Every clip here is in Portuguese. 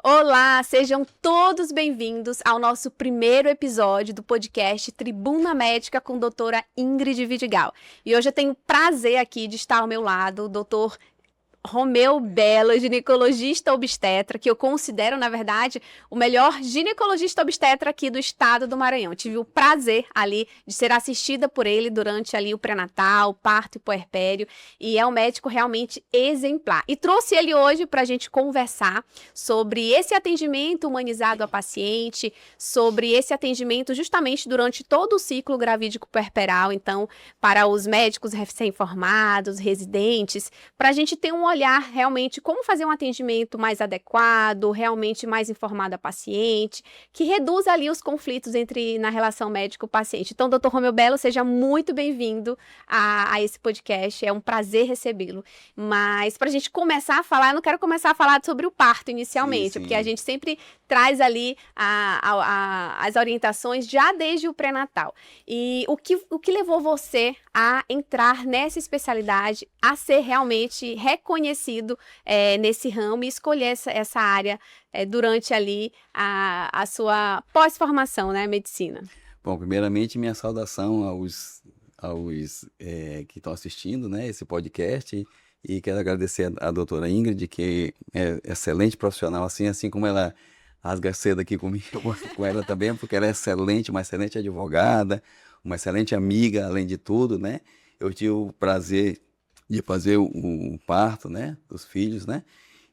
Olá, sejam todos bem-vindos ao nosso primeiro episódio do podcast Tribuna Médica com a doutora Ingrid Vidigal. E hoje eu tenho o prazer aqui de estar ao meu lado o doutor Romeu Belo, ginecologista obstetra, que eu considero, na verdade, o melhor ginecologista obstetra aqui do estado do Maranhão. Tive o prazer ali de ser assistida por ele durante ali o pré-natal, o parto e puerpério, e é um médico realmente exemplar. E trouxe ele hoje para a gente conversar sobre esse atendimento humanizado à paciente, sobre esse atendimento justamente durante todo o ciclo gravídico puerperal, então, para os médicos recém-formados, residentes, para a gente ter um olhar realmente como fazer um atendimento mais adequado, realmente mais informado a paciente, que reduza ali os conflitos na relação médico-paciente. Então, doutor Romeu Belo, seja muito bem-vindo a esse podcast, é um prazer recebê-lo. Mas, para a gente começar a falar, eu não quero começar a falar sobre o parto inicialmente, Sim. porque a gente sempre traz ali as orientações já desde o pré-natal. E o que levou você a entrar nessa especialidade, a ser realmente reconhecido nesse ramo e escolher essa área durante ali a sua pós-formação, né, medicina? Bom, primeiramente, minha saudação aos que estão assistindo, né, esse podcast, e quero agradecer a doutora Ingrid, que é excelente profissional, assim como ela rasga cedo aqui comigo, com ela também, porque ela é excelente, uma excelente advogada, uma excelente amiga, além de tudo, né? Eu tive o prazer de fazer o parto, né, dos filhos, né?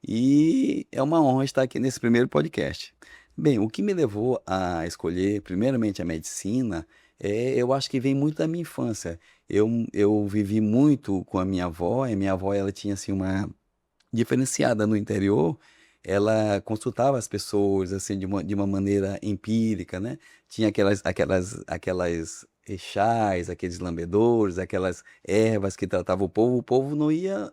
E é uma honra estar aqui nesse primeiro podcast. Bem, o que me levou a escolher, primeiramente, a medicina, eu acho que vem muito da minha infância. Eu vivi muito com a minha avó, e minha avó ela tinha assim, uma diferenciada no interior, ela consultava as pessoas assim de uma maneira empírica, né? Tinha aquelas chás, aqueles lambedores, aquelas ervas que tratavam o povo. O povo não ia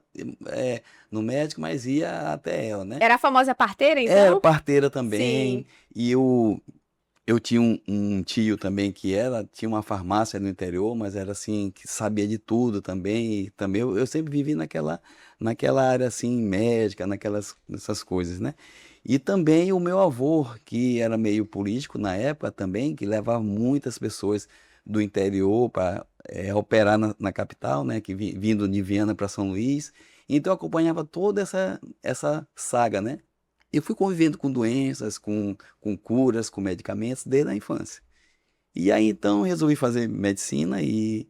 no médico, mas ia até ela, né? Era a famosa parteira, Era então? parteira Sim. também, e eu tinha um tio também que tinha uma farmácia no interior, mas era assim, que sabia de tudo também, e também eu sempre vivi naquela área assim, médica, nessas coisas, né? E também o meu avô, que era meio político na época também, que levava muitas pessoas do interior para operar na capital, né? Que vindo de Viana para São Luís, então eu acompanhava toda essa saga, né? Eu fui convivendo com doenças, com curas, com medicamentos desde a infância. E aí então resolvi fazer medicina e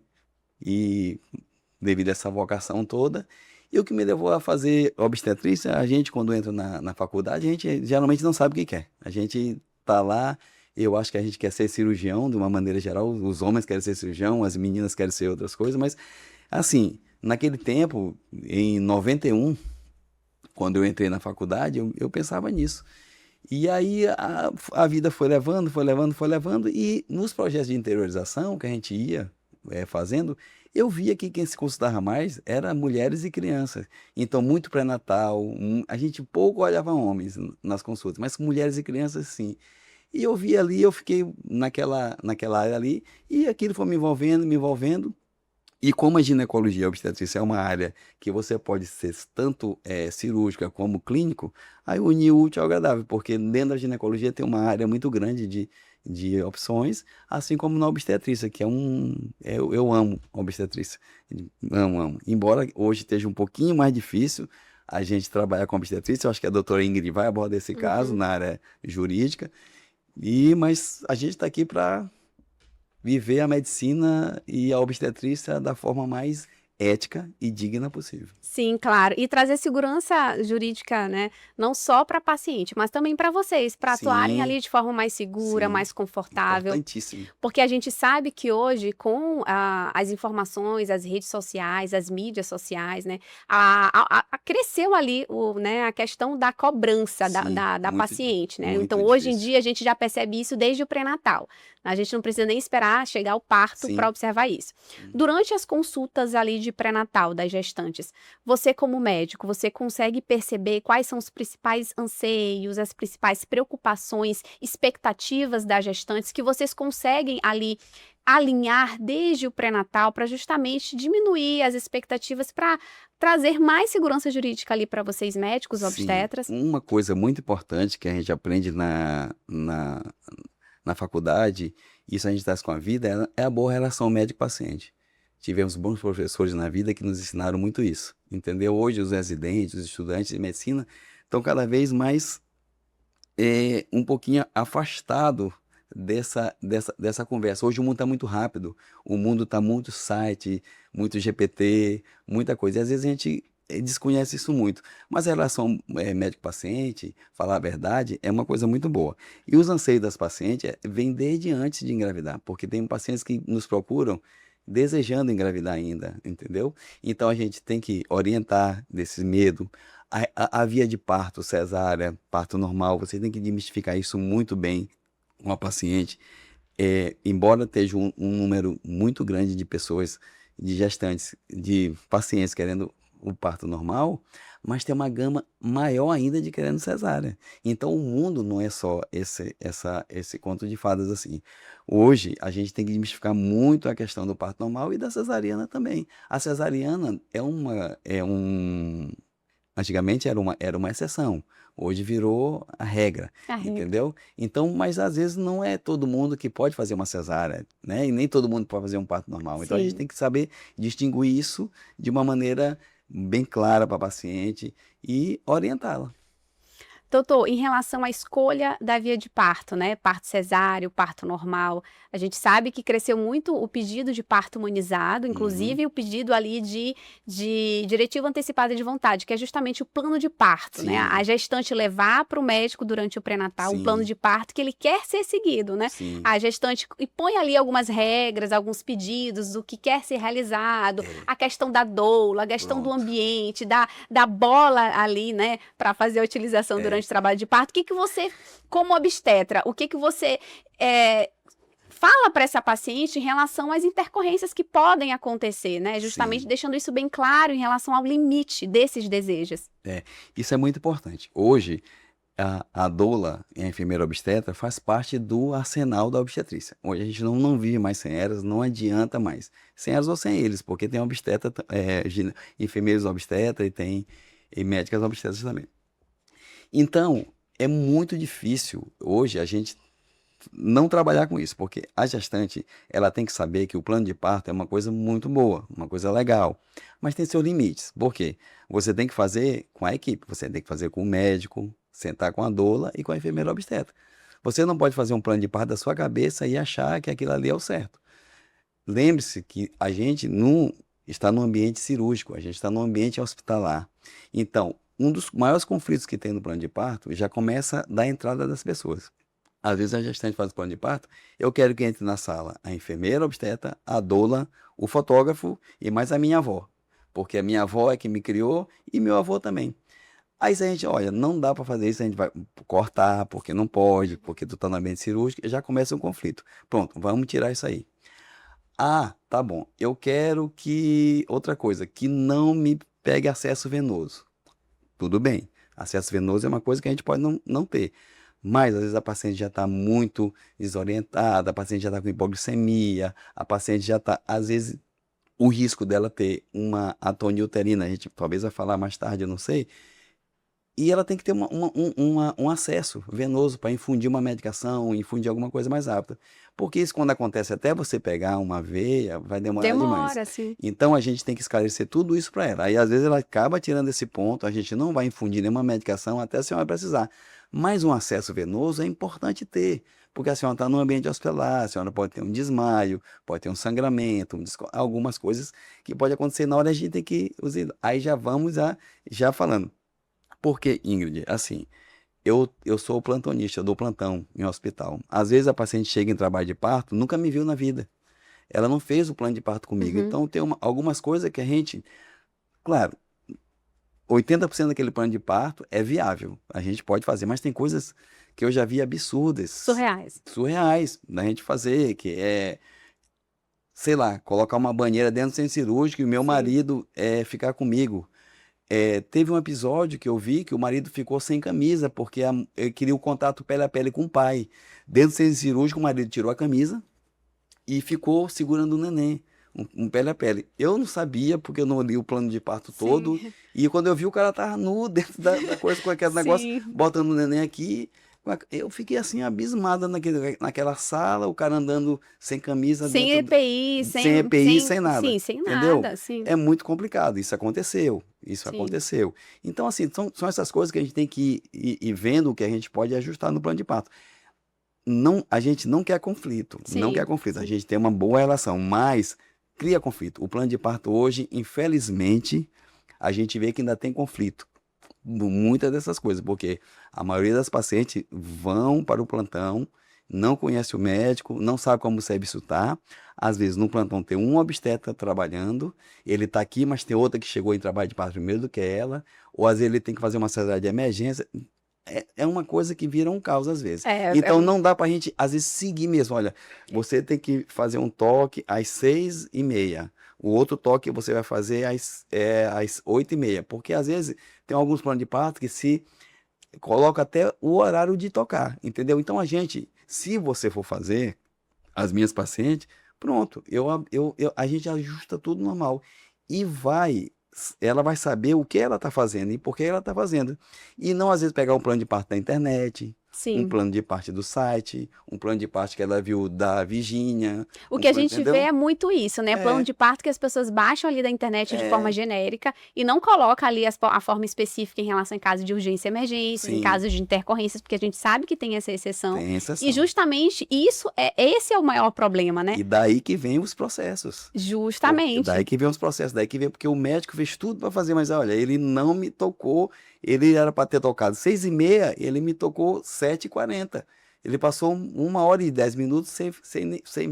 devido a essa vocação toda. E o que me levou a fazer obstetrícia, a gente quando entra na faculdade, a gente geralmente não sabe o que quer. A gente tá lá, eu acho que a gente quer ser cirurgião de uma maneira geral, os homens querem ser cirurgião, as meninas querem ser outras coisas, mas assim, naquele tempo, em 91, quando eu entrei na faculdade, eu pensava nisso. E aí a vida foi levando, foi levando, foi levando, e nos projetos de interiorização que a gente ia fazendo, eu via que quem se consultava mais era mulheres e crianças. Então, muito pré-natal, a gente pouco olhava homens nas consultas, mas mulheres e crianças sim. E eu vi ali, eu fiquei naquela área ali, e aquilo foi me envolvendo. E como a ginecologia e a obstetrícia é uma área que você pode ser tanto cirúrgica como clínico, aí unir o útil ao agradável, porque dentro da ginecologia tem uma área muito grande de opções, assim como na obstetrícia, que eu amo a obstetrícia, amo, amo. Embora hoje esteja um pouquinho mais difícil a gente trabalhar com obstetrícia, eu acho que a doutora Ingrid vai abordar esse caso Uhum. na área jurídica, mas a gente está aqui para viver a medicina e a obstetrícia da forma mais ética e digna possível. Sim, claro. E trazer segurança jurídica, né? Não só para paciente, mas também para vocês, para atuarem Sim, ali de forma mais segura, sim, mais confortável. importantíssimo. Porque a gente sabe que hoje, com as informações, as redes sociais, as mídias sociais, né, cresceu ali né, a questão da cobrança da, Sim, da, da muito, paciente, né? Então, muito hoje em difícil. dia, a gente já percebe isso desde o pré-natal. A gente não precisa nem esperar chegar ao parto para Sim, observar isso. sim, Durante as consultas ali de pré-natal das gestantes, você como médico, você consegue perceber quais são os principais anseios, as principais preocupações, expectativas das gestantes que vocês conseguem ali alinhar desde o pré-natal para justamente diminuir as expectativas para trazer mais segurança jurídica ali para vocês médicos, Sim, obstetras? uma coisa muito importante que a gente aprende na faculdade, isso a gente traz com a vida, é a boa relação médico-paciente. Tivemos bons professores na vida que nos ensinaram muito isso, entendeu? Hoje os residentes, os estudantes de medicina estão cada vez mais um pouquinho afastado dessa conversa. Hoje o mundo está muito rápido, o mundo está muito site, muito GPT, muita coisa. E às vezes a gente desconhece isso muito. Mas a relação médico-paciente, falar a verdade, é uma coisa muito boa. E os anseios das pacientes vêm desde antes de engravidar, porque tem pacientes que nos procuram desejando engravidar ainda, entendeu? Então a gente tem que orientar desse medo. A via de parto, cesárea, parto normal, você tem que desmistificar isso muito bem com a paciente. Embora esteja um número muito grande de pessoas, de gestantes, de pacientes querendo o parto normal, mas tem uma gama maior ainda de querendo cesárea. Então o mundo não é só esse conto de fadas assim. Hoje a gente tem que desmistificar muito a questão do parto normal e da cesariana também. A cesariana antigamente era uma exceção, hoje virou a regra, A regra. entendeu? Então, mas às vezes não é todo mundo que pode fazer uma cesárea, né? E nem todo mundo pode fazer um parto normal. Então a gente Sim. tem que saber distinguir isso de uma maneira bem clara para a paciente e orientá-la. Doutor, em relação à escolha da via de parto, né? Parto cesáreo, parto normal, a gente sabe que cresceu muito o pedido de parto humanizado, Uhum. inclusive o pedido ali de diretiva antecipada de vontade, que é justamente o plano de parto, né? A Sim, gestante levar para o médico durante o pré-natal um plano sim, de parto que ele quer ser seguido, né? sim. A gestante e põe ali algumas regras, alguns pedidos do que quer ser realizado, É, a questão da doula, a questão do pronto. ambiente, da bola ali, né? Para fazer a utilização durante É, o trabalho de parto, o que que você, como obstetra, o que que você fala para essa paciente em relação às intercorrências que podem acontecer, né? Justamente sim. deixando isso bem claro em relação ao limite desses desejos. É, isso é muito importante. Hoje, a doula e a enfermeira obstetra faz parte do arsenal da obstetrícia. Hoje a gente não vive mais sem elas, não adianta mais. Sem elas ou sem eles, porque tem obstetra, enfermeiros obstetra e tem médicas obstetras também. Então, é muito difícil hoje a gente não trabalhar com isso, porque a gestante, ela tem que saber que o plano de parto é uma coisa muito boa, uma coisa legal, mas tem seus limites. Por quê? Você tem que fazer com a equipe, você tem que fazer com o médico, sentar com a doula e com a enfermeira obstetra. Você não pode fazer um plano de parto da sua cabeça e achar que aquilo ali é o certo. Lembre-se que a gente não está no ambiente cirúrgico, a gente está no ambiente hospitalar. Então, um dos maiores conflitos que tem no plano de parto já começa da entrada das pessoas. Às vezes a gestante faz o plano de parto, eu quero que entre na sala a enfermeira, a obstetra, a doula, o fotógrafo e mais a minha avó. Porque a minha avó é que me criou e meu avô também. Aí se a gente, olha, não dá para fazer isso, a gente vai cortar, porque não pode, porque tu tá no ambiente cirúrgico, e já começa um conflito. Pronto, vamos tirar isso aí. Ah, tá bom. Eu quero que, outra coisa, que não me pegue acesso venoso. Tudo bem. Acesso venoso é uma coisa que a gente pode não ter. Mas às vezes a paciente já está muito desorientada, a paciente já está com hipoglicemia, a paciente já está, às vezes, o risco dela ter uma atonia uterina, a gente talvez vai falar mais tarde, eu não sei, e ela tem que ter um acesso venoso para infundir uma medicação, infundir alguma coisa mais rápida. Porque isso, quando acontece até você pegar uma veia, vai demorar demais. Demora, sim. Então, a gente tem que esclarecer tudo isso para ela. Aí, às vezes, ela acaba tirando esse ponto, a gente não vai infundir nenhuma medicação até a senhora precisar. Mas um acesso venoso é importante ter, porque a senhora está no ambiente hospitalar, a senhora pode ter um desmaio, pode ter um sangramento, algumas coisas que pode acontecer na hora a gente tem que usar. Aí já vamos já falando. Porque, Ingrid, assim, eu sou plantonista, eu dou plantão em hospital. Às vezes a paciente chega em trabalho de parto, nunca me viu na vida. Ela não fez o plano de parto comigo. Uhum. Então tem algumas coisas que a gente, claro, 80% daquele plano de parto é viável. A gente pode fazer, mas tem coisas que eu já vi absurdas, Surreais. surreais da gente fazer, que é sei lá, colocar uma banheira dentro do centro cirúrgico e o meu Sim. marido ficar comigo. Teve um episódio que eu vi que o marido ficou sem camisa, porque ele queria o contato pele a pele com o pai. Dentro do centro cirúrgico, o marido tirou a camisa e ficou segurando o neném, um pele a pele. Eu não sabia, porque eu não li o plano de parto todo, Sim. e quando eu vi o cara tava nu dentro da coisa, com aquele negócio, Sim. botando o neném aqui, eu fiquei assim, abismada naquela sala, o cara andando sem camisa Sem dentro, EPI, sem EPI, sem nada, sim, sem entendeu? nada, sim. É muito complicado, isso aconteceu, Sim. Então, assim, são essas coisas que a gente tem que ir vendo o que a gente pode ajustar no plano de parto. Não, a gente não quer conflito, não quer Sim. conflito, a gente tem uma boa relação, mas cria conflito. O plano de parto hoje, infelizmente, a gente vê que ainda tem conflito, muitas dessas coisas, porque a maioria das pacientes vão para o plantão, não conhece o médico, não sabe como o serviço está. Às vezes no plantão tem um obstetra trabalhando, ele está aqui, mas tem outra que chegou em trabalho de parto primeiro do que ela, ou às vezes ele tem que fazer uma cesárea de emergência. É uma coisa que vira um caos às vezes. Então não dá pra gente, às vezes, seguir mesmo. Olha, você tem que fazer um toque às 6h30. O outro toque você vai fazer às 8h30. Porque às vezes tem alguns planos de parto que se coloca até o horário de tocar, entendeu? Então se você for fazer, as minhas pacientes, pronto, a gente ajusta tudo normal. E ela vai saber o que ela está fazendo e por que ela está fazendo. E não, às vezes, pegar um plano de parto da internet, um Sim. plano de parto do site, um plano de parto que ela viu da Virgínia, O que a gente vê entendeu? é muito isso, né? Plano É, de parto que as pessoas baixam ali da internet de forma é, genérica e não colocam ali a forma específica em relação em caso de urgência e emergência, em sim, casos de intercorrências, porque a gente sabe que tem essa exceção. tem E exceção. justamente esse é o maior problema, né? E daí que vem os processos. Justamente. Daí que vem os processos, daí que vem, porque o médico fez tudo para fazer, mas olha, ele não me tocou, ele era para ter tocado 6h30, ele me tocou 7h40. Ele passou 1h10 sem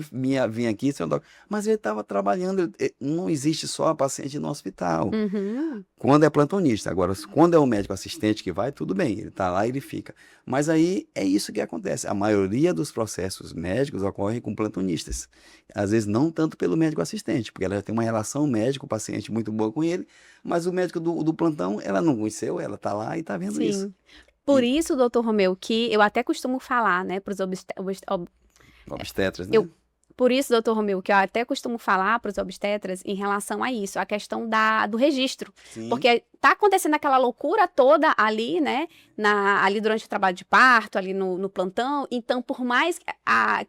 vir aqui, sem mas ele estava trabalhando, não existe só a paciente no hospital. Uhum. Quando é plantonista. Agora, quando é o médico assistente que vai, tudo bem, ele está lá e ele fica. Mas aí é isso que acontece. A maioria dos processos médicos ocorrem com plantonistas. Às vezes não tanto pelo médico assistente, porque ela já tem uma relação médico-paciente muito boa com ele, mas o médico do plantão, ela não conheceu, ela está lá e está vendo isso. Sim. Por E isso, doutor Romeu, que eu até costumo falar, né, para os obstetras, né? Por isso, doutor Romeu, que eu até costumo falar para os obstetras em relação a isso, a questão do registro. Sim, Porque tá acontecendo aquela loucura toda ali, né? Ali durante o trabalho de parto, ali no plantão. Então, por mais a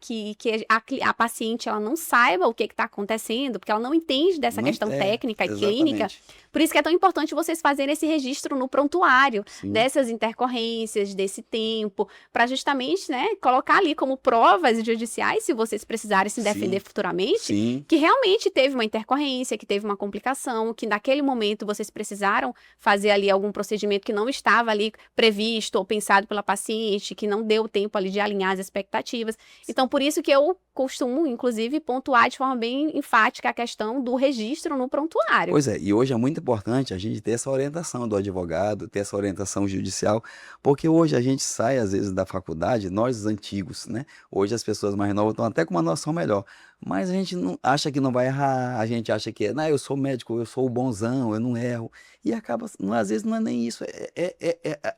paciente ela não saiba o que está acontecendo, porque ela não entende dessa questão técnica e clínica, exatamente. por isso que é tão importante vocês fazerem esse registro no prontuário, Sim, dessas intercorrências, desse tempo, para justamente, né, colocar ali como provas judiciais, se vocês precisarem se defender sim, futuramente, sim, que realmente teve uma intercorrência, que teve uma complicação, que naquele momento vocês precisaram fazer ali algum procedimento que não estava ali previsto ou pensado pela paciente, que não deu tempo ali de alinhar as expectativas. Então, por isso que eu costumo, inclusive, pontuar de forma bem enfática a questão do registro no prontuário. Pois é, e hoje é muito importante a gente ter essa orientação do advogado, ter essa orientação judicial, porque hoje a gente sai, às vezes, da faculdade, nós antigos, né? Hoje as pessoas mais novas estão até com uma noção melhor, mas a gente não acha que não vai errar, a gente acha que, não, eu sou médico, eu sou o bonzão, eu não erro, e acaba, às vezes não é nem isso,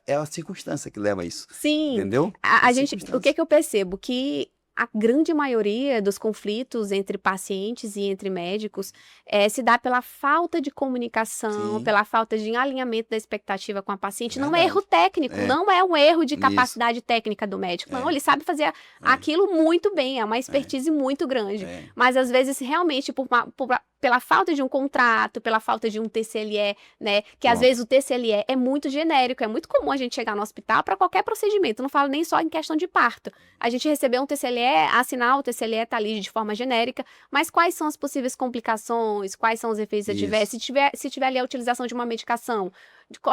é a circunstância que leva a isso, Sim, entendeu? a gente, o que eu percebo? Que a grande maioria dos conflitos entre pacientes e entre médicos se dá pela falta de comunicação, Sim, pela falta de alinhamento da expectativa com a paciente. Não é erro verdade. técnico, É, não é um erro de isso, capacidade técnica do médico. Não, é, ele sabe fazer é, aquilo muito bem, é uma é, expertise muito grande. é, Mas às vezes, realmente, pela falta de um contrato, pela falta de um TCLE, né? Que às pronto, vezes o TCLE é muito genérico, é muito comum a gente chegar no hospital para qualquer procedimento, não falo nem só em questão de parto. A gente receber um TCLE, assinar o TCLE tá ali de forma genérica, mas quais são as possíveis complicações, quais são os efeitos adversos, isso, se tiver ali a utilização de uma medicação,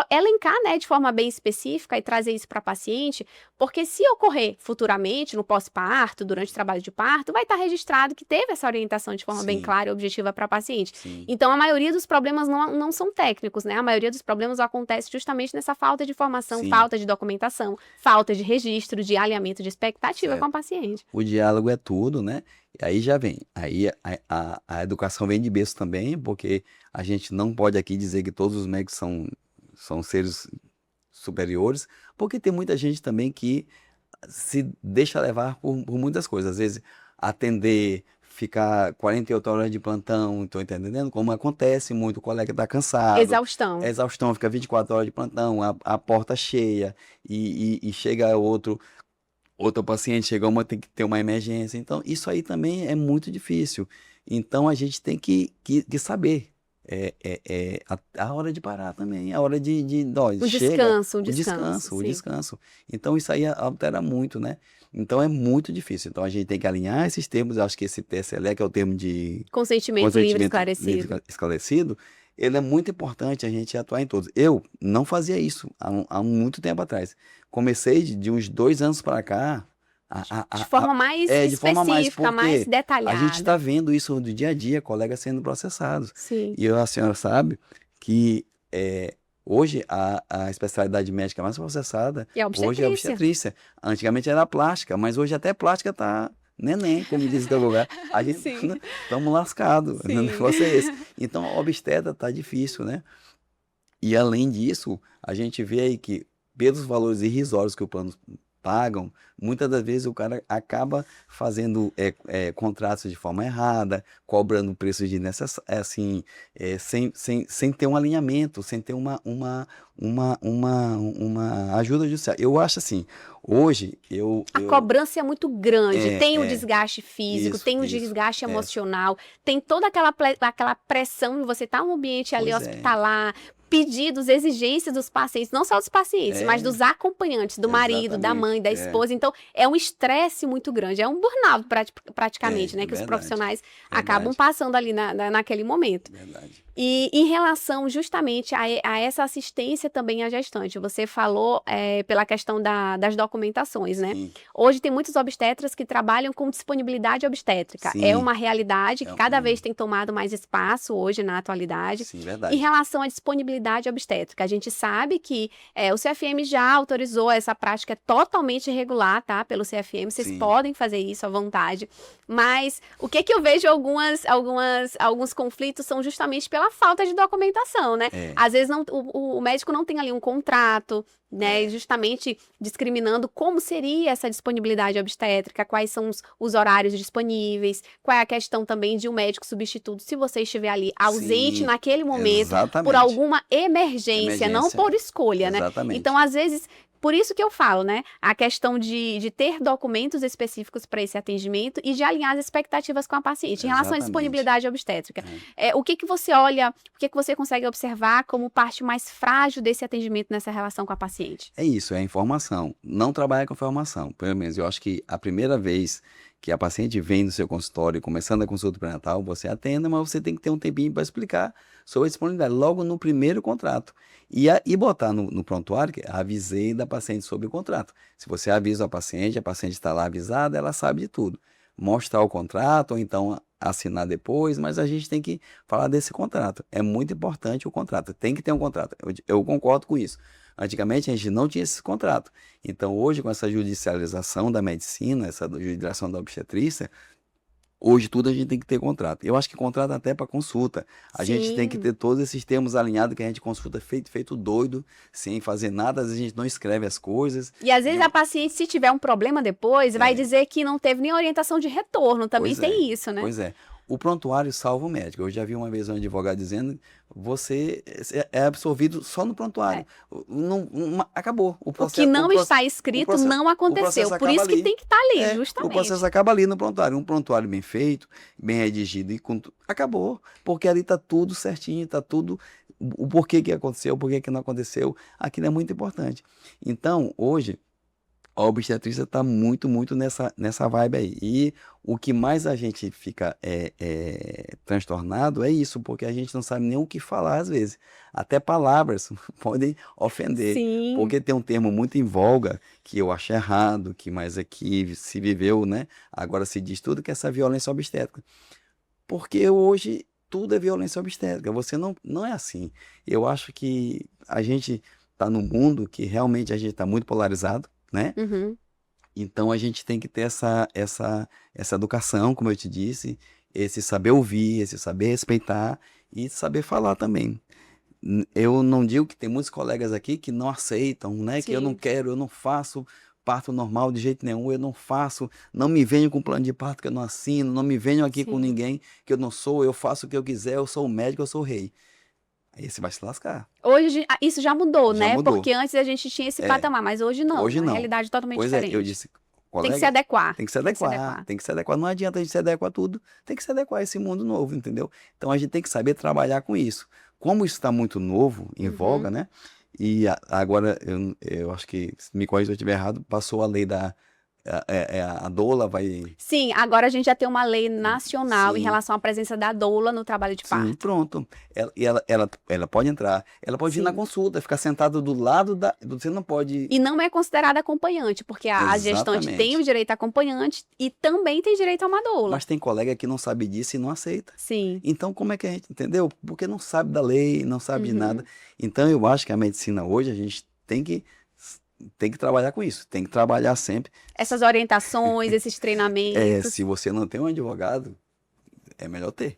elencar, né, de forma bem específica e trazer isso para paciente, porque se ocorrer futuramente, no pós-parto, durante o trabalho de parto, vai estar registrado que teve essa orientação de forma bem Sim, clara e objetiva para paciente. sim, Então, a maioria dos problemas não são técnicos, né? A maioria dos problemas acontece justamente nessa falta de informação, sim, falta de documentação, falta de registro, de alinhamento de expectativa com a certo. paciente. O diálogo é tudo, né? E aí já vem. Aí a educação vem de berço também, porque a gente não pode aqui dizer que todos os médicos são seres superiores, porque tem muita gente também que se deixa levar por muitas coisas. Às vezes, atender, ficar 48 horas de plantão, estou entendendo? Como acontece muito, o colega está cansado, Exaustão. exaustão, fica 24 horas de plantão, a porta cheia, e chega outro paciente, chega uma, tem que ter uma emergência. Então, isso aí também é muito difícil. Então, a gente tem que saber. A hora de parar também, a hora ó, Um chega, descanso, um o descanso, descanso, o sim. descanso. Então, isso aí altera muito, né? Então, é muito difícil. Então, a gente tem que alinhar esses termos. Eu acho que esse TSLE, que é o termo de Consentimento livre consentimento livre esclarecido. esclarecido, ele é muito importante a gente atuar em todos. Eu não fazia isso há muito tempo atrás. Comecei de uns 2 anos para cá, De forma mais de forma mais, específica, mais porque a gente está detalhada. vendo isso do dia a dia, colegas sendo processados. Sim. E a senhora sabe que hoje a especialidade médica mais processada E a hoje é a obstetrícia. obstetrícia. Antigamente era a plástica, mas hoje até plástica tá neném, como diz o lugar. A gente Sim. estamos lascados, o Sim. negócio é esse. Então a obstetra tá difícil, né? E além disso, a gente vê aí que pelos valores irrisórios que o plano pagam, muitas das vezes o cara acaba fazendo contratos de forma errada, cobrando preços assim, sem ter um alinhamento, sem ter uma ajuda judicial. Eu acho assim, hoje A cobrança é muito grande, tem o é, desgaste físico, tem o isso, desgaste emocional, tem toda aquela pressão de você estar num ambiente ali pois hospitalar, pedidos, exigências dos pacientes, não só dos pacientes, mas dos acompanhantes, do marido, da exatamente, mãe, da esposa. Então, é um estresse muito grande, é um burnout praticamente, né, que os verdade, profissionais acabam verdade, passando ali naquele momento. verdade. E em relação justamente a essa assistência também à gestante, você falou pela questão das documentações, né? Sim, Hoje tem muitos obstetras que trabalham com disponibilidade obstétrica. É sim, uma realidade que é cada um, vez tem tomado mais espaço hoje na atualidade. sim, Em verdade. relação à disponibilidade obstétrica, a gente sabe que o CFM já autorizou essa prática totalmente regular, tá? Pelo CFM, vocês Sim, podem fazer isso à vontade. Mas o que eu vejo alguns conflitos são justamente pela falta de documentação, né? é, Às vezes o médico não tem ali um contrato, né? é, Justamente discriminando como seria essa disponibilidade obstétrica, quais são os horários disponíveis, qual é a questão também de um médico substituto, se você estiver ali ausente sim, naquele momento por exatamente. alguma emergência, não Emergência, por escolha, né? Então, exatamente, às vezes, por isso que eu falo, né? A questão de ter documentos específicos para esse atendimento e de alinhar as expectativas com a paciente. Em relação à exatamente. disponibilidade obstétrica, É. o que você olha, o que você consegue observar como parte mais frágil desse atendimento nessa relação com a paciente? É isso, é a informação. Não trabalha com informação. Pelo menos eu acho que a primeira vez que a paciente vem no seu consultório, começando a consulta pré-natal, você atenda, mas você tem que ter um tempinho para explicar sobre a disponibilidade, logo no primeiro contrato. E botar no prontuário que avisei da paciente sobre o contrato. Se você avisa a paciente está lá avisada, ela sabe de tudo. Mostrar o contrato, ou então assinar depois, mas a gente tem que falar desse contrato. É muito importante o contrato, tem que ter um contrato. Eu concordo com isso. Antigamente a gente não tinha esse contrato. Então hoje, com essa judicialização da medicina, essa judicialização da obstetrícia, hoje tudo a gente tem que ter contrato. Eu acho que contrato até para consulta. A gente tem que Sim. ter todos esses termos alinhados, que a gente consulta feito doido, sem fazer nada, às vezes a gente não escreve as coisas. E às vezes E, a paciente, se tiver um problema depois, vai é, dizer que não teve nem orientação de retorno. Também pois é, tem isso, né? pois é. O prontuário salva o médico. Eu já vi uma vez um advogado dizendo, você é absolvido só no É. prontuário. Acabou. O que não está escrito não O processo aconteceu. Por acaba isso que ali. tem que estar ali, O processo justamente. acaba ali no prontuário. Um prontuário bem feito, bem redigido e acabou. Porque ali está tudo certinho, está tudo o porquê que aconteceu, o porquê que não aconteceu. Aquilo é muito importante. Então, hoje A obstetrícia está muito, muito nessa vibe aí. E o que mais a gente fica transtornado é isso, porque a gente não sabe nem o que falar às vezes. Até palavras podem ofender. Sim, Porque tem um termo muito em voga que eu acho errado, que mais aqui se viveu, né? Agora se diz tudo que é essa violência obstétrica. Porque hoje tudo é violência obstétrica. Você não é assim. Eu acho que a gente está num mundo que realmente a gente está muito polarizado, né? uhum, Então a gente tem que ter essa educação, como eu te disse, esse saber ouvir, esse saber respeitar e saber falar também. Eu não digo que tem muitos colegas aqui que não aceitam, né? Que eu não sim, quero, eu não faço parto normal de jeito nenhum, eu não faço, não me venho com plano de parto que eu não assino, não me venho aqui com sim. ninguém que eu não sou, eu faço o que eu quiser, eu sou o médico, eu sou o rei. Aí você vai se lascar. Hoje isso já mudou, Já né? mudou. Porque antes a gente tinha esse É, patamar, mas hoje não. hoje A não. realidade é totalmente Pois é, eu diferente. disse, Tem que se colega, adequar. tem que se Tem que se adequar, adequar. tem que se adequar. Não adianta a gente se adequar a tudo, tem que se adequar a esse mundo novo, entendeu? Então a gente tem que saber trabalhar com isso. Como isso está muito novo, em voga, Uhum. né? E agora, eu acho que, se me corrija se eu estiver errado, passou a lei a doula vai. Sim, agora a gente já tem uma lei nacional em Sim, relação à presença da doula no trabalho de sim, parto. pronto. Ela pode entrar, ela pode ir na Sim. consulta, ficar sentada do lado você não pode. E não é considerada acompanhante, porque a gestante tem o Exatamente. direito a acompanhante e também tem direito a uma doula. Mas tem colega que não sabe disso e não aceita. Sim. Então, como é que a gente, entendeu? Porque não sabe da lei, não sabe de nada. Uhum. Então, eu acho que a medicina hoje, a gente tem que trabalhar com isso. Tem que trabalhar sempre. Essas orientações, esses treinamentos. Se você não tem um advogado, é melhor ter.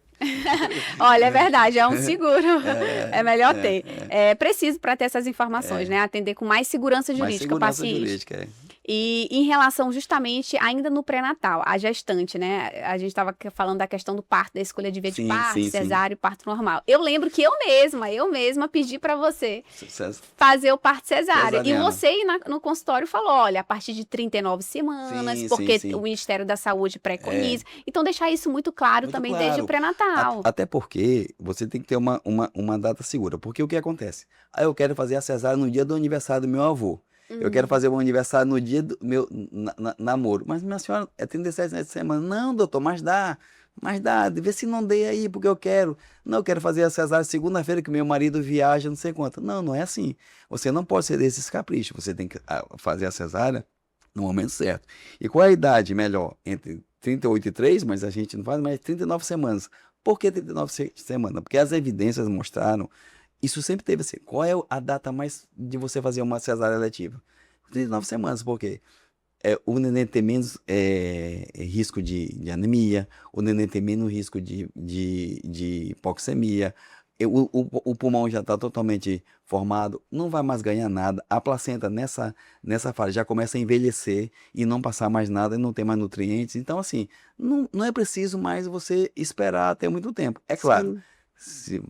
Olha, é verdade, é um seguro. É É, melhor é, ter. É preciso para ter essas informações, é. né? Atender com mais segurança Mais jurídica o segurança paciente. jurídica. E em relação justamente, ainda no pré-natal, a gestante, né? A gente estava falando da questão do parto, da escolha de via de Sim, parto, sim, sim. cesárea e parto normal. Eu lembro que eu mesma pedi para você Sucesso. fazer o parto cesárea. E Cesariana. você no consultório falou, olha, a partir de 39 semanas, Sim, sim, porque o sim. Ministério da Saúde É, preconiza. Então, deixar isso muito claro muito também desde o claro. pré-natal. Até porque você tem que ter uma data segura. Porque o que acontece? Ah, eu quero fazer a cesárea no dia do aniversário do meu avô. Eu quero fazer o meu aniversário no dia do meu namoro. Mas minha senhora, é 37 semanas. Não, doutor, mas dá, vê se não dei aí, porque eu quero. Não, eu quero fazer a cesárea segunda-feira que meu marido viaja, não sei quanto. Não, não é assim. Você não pode ceder esses caprichos. Você tem que fazer a cesárea no momento certo. E qual é a idade melhor? Entre 38 e 3, mas a gente não faz mais 39 semanas. Por que 39 semanas? Porque as evidências mostraram, isso sempre teve assim, qual é a data mais de você fazer uma cesárea letiva? 39 semanas, por quê? O neném tem menos risco de anemia, o neném tem menos risco de hipoxemia, o pulmão já está totalmente formado, não vai mais ganhar nada, a placenta nessa fase já começa a envelhecer e não passar mais nada, e não tem mais nutrientes, então assim, não é preciso mais você esperar até muito tempo. É claro, Sim.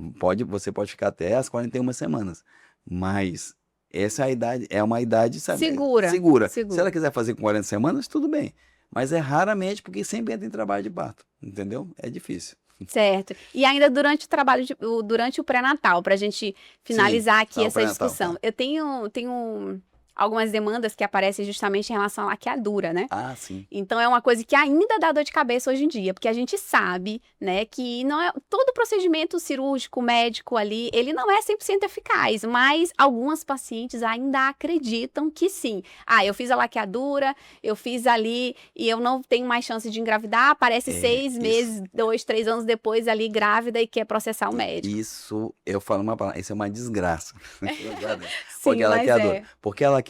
você pode ficar até as 41 semanas, mas essa é a idade, é uma idade, sabe, Segura, segura. Se ela segura. quiser fazer com 40 semanas, tudo bem. Mas é raramente, porque sempre entra em trabalho de parto, entendeu? É difícil. Certo. E ainda durante o trabalho, durante o pré-natal, para a gente Sim, finalizar aqui o essa pré-natal, discussão, tá. eu tenho algumas demandas que aparecem justamente em relação à laqueadura, né? Ah, sim. Então é uma coisa que ainda dá dor de cabeça hoje em dia, porque a gente sabe, né, que não é todo procedimento cirúrgico, médico ali, ele não é 100% eficaz, mas algumas pacientes ainda acreditam que sim. Ah, eu fiz a laqueadura, eu fiz ali e eu não tenho mais chance de engravidar, aparece É, 6 meses, 2, 3 anos depois ali grávida e quer processar o médico. isso, eu falo uma palavra, isso é uma desgraça. Porque Sim, a mas laqueadura, é. porque a laqueadura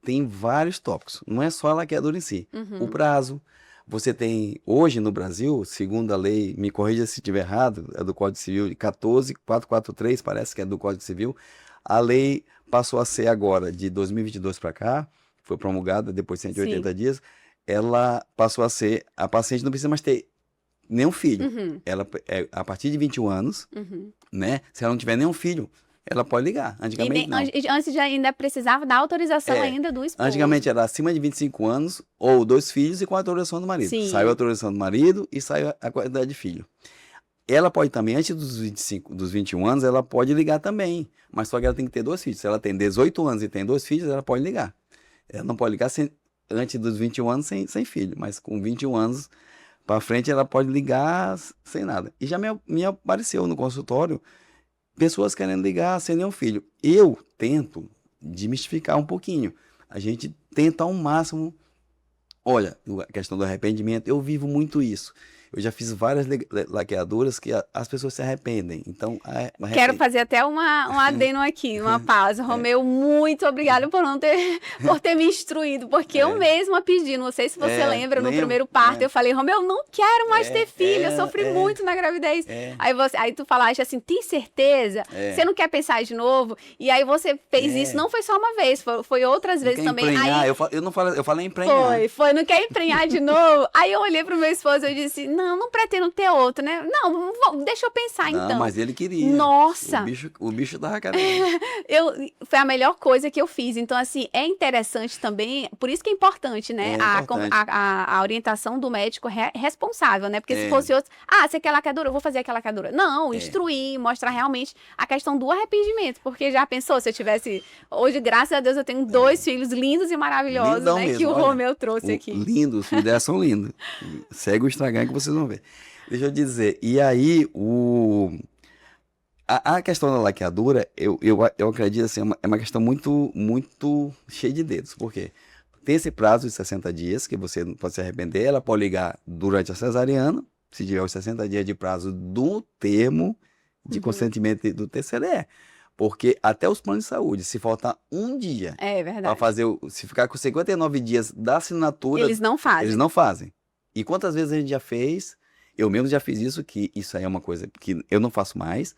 tem vários tópicos, não é só a laqueadura em si. O Uhum. prazo, você tem, hoje no Brasil, segundo a lei, me corrija se estiver errado, é do Código Civil, 14.443, parece que é do Código Civil, a lei passou a ser agora, de 2022 para cá, foi promulgada depois de Sim. 180 dias, ela passou a ser, a paciente não precisa mais ter nenhum filho. Uhum. Ela, a partir de 21 anos, Uhum. né, se ela não tiver nenhum filho, ela pode ligar. E Antigamente não. antes já ainda precisava da autorização É, ainda do antigamente esposo. era acima de 25 anos, ou 2 filhos e com a autorização do marido. Saiu a Sim. autorização do marido e saiu a quantidade de filho. Ela pode também, antes dos 21 anos, ela pode ligar também. Mas só que ela tem que ter 2 filhos. Se ela tem 18 anos e tem 2 filhos, ela pode ligar. Ela não pode ligar antes dos 21 anos sem filho, mas com 21 anos para frente ela pode ligar sem nada. E já me apareceu no consultório pessoas querendo ligar sem nenhum filho. Eu tento desmistificar um pouquinho. A gente tenta ao máximo. Olha, a questão do arrependimento, eu vivo muito isso. Eu já fiz várias laqueaduras que as pessoas se arrependem. Então, Quero fazer até um adeno aqui, uma pausa. Romeu, muito obrigada por ter me instruído, porque eu mesma pedi, não sei se você lembra, no primeiro parto, eu falei, Romeu, não quero mais ter filho, eu sofri muito na gravidez. Aí tu falaste assim, tem certeza? Você não quer pensar de novo? E aí você fez isso, não foi só uma vez, foi outras vezes também. Aí, eu falei emprenhar. Foi, não quer emprenhar de novo? Aí eu olhei pro meu esposo e disse, não pretendo ter outro, né? Não, deixa eu pensar então. Não, mas ele queria. Nossa! O bicho tava querendo. Foi a melhor coisa que eu fiz. Então, assim, é interessante também, por isso que é importante, né? A orientação do médico responsável, né? Porque se fosse outro, você quer laqueadura? Eu vou fazer aquela laqueadura. Não, instruir, mostrar realmente a questão do arrependimento. Porque já pensou, se eu tivesse... Hoje, graças a Deus, eu tenho 2 filhos lindos e maravilhosos, Lindão né? mesmo, Que o olha, Romeu trouxe aqui. Lindos, os ideias são lindos. Segue o Instagram que vocês vão ver. Deixa eu dizer, e aí a questão da laqueadura, eu acredito assim, é uma questão muito cheia de dedos. Por quê? Tem esse prazo de 60 dias que você não pode se arrepender, ela pode ligar durante a cesariana, se tiver os 60 dias de prazo do termo de consentimento do TCLE. Porque até os planos de saúde, se faltar um dia para fazer, se ficar com 59 dias da assinatura, eles não fazem. Eles não fazem. E quantas vezes a gente já fez, eu mesmo já fiz isso, que isso aí é uma coisa que eu não faço mais.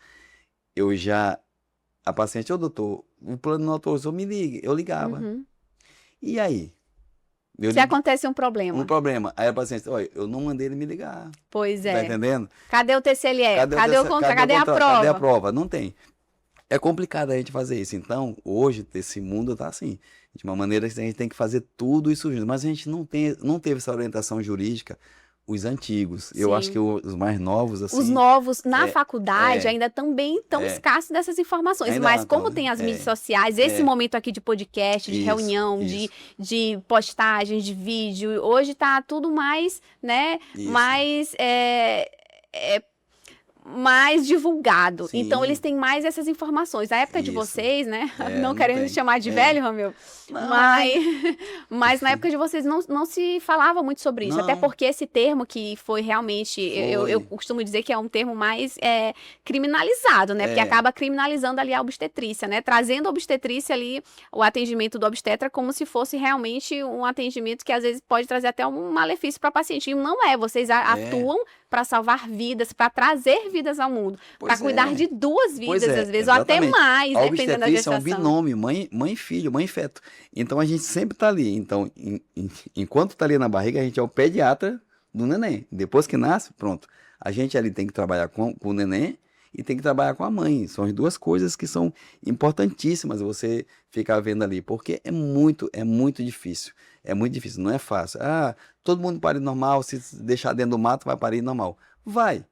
A paciente, doutor, o plano não autorizou, me ligue. Eu ligava. E aí? Se acontece um problema. Um problema. Aí a paciente, olha, eu não mandei ele me ligar. Pois é. Tá entendendo? Cadê o TCLE? Cadê o contrato? Cadê a prova? Cadê a prova? Não tem. É complicado a gente fazer isso. Então, hoje, esse mundo tá assim. De uma maneira que a gente tem que fazer tudo isso junto. Mas a gente não teve essa orientação jurídica, os antigos. Sim. Eu acho que os mais novos, assim... Os novos, na faculdade, ainda também estão escassos dessas informações. Ainda mas como tem as mídias sociais, esse momento aqui de podcast, de reunião, de postagens, de vídeo, hoje tá tudo mais, né? Mais divulgado. Sim. Então, eles têm mais essas informações. Na época de vocês, né? Não querendo chamar de velho, Romeu. Mas na época de vocês não se falava muito sobre isso. Até porque esse termo que foi realmente... Eu costumo dizer que é um termo mais criminalizado, né? Porque acaba criminalizando ali a obstetrícia, né? Trazendo a obstetrícia ali, o atendimento do obstetra, como se fosse realmente um atendimento que às vezes pode trazer até um malefício para o paciente. E não é. Vocês atuam para salvar vidas, para trazer vidas ao mundo, para cuidar de 2 vidas, às vezes, exatamente. ou até mais, dependendo da gestação. É um binômio, mãe e filho, mãe e feto. Então, a gente sempre está ali. Então, enquanto está ali na barriga, a gente é o pediatra do neném. Depois que nasce, pronto. A gente ali tem que trabalhar com o neném e tem que trabalhar com a mãe. São as 2 coisas que são importantíssimas você ficar vendo ali, porque é muito difícil. É muito difícil, não é fácil. Todo mundo parir normal, se deixar dentro do mato, vai parir normal. Vai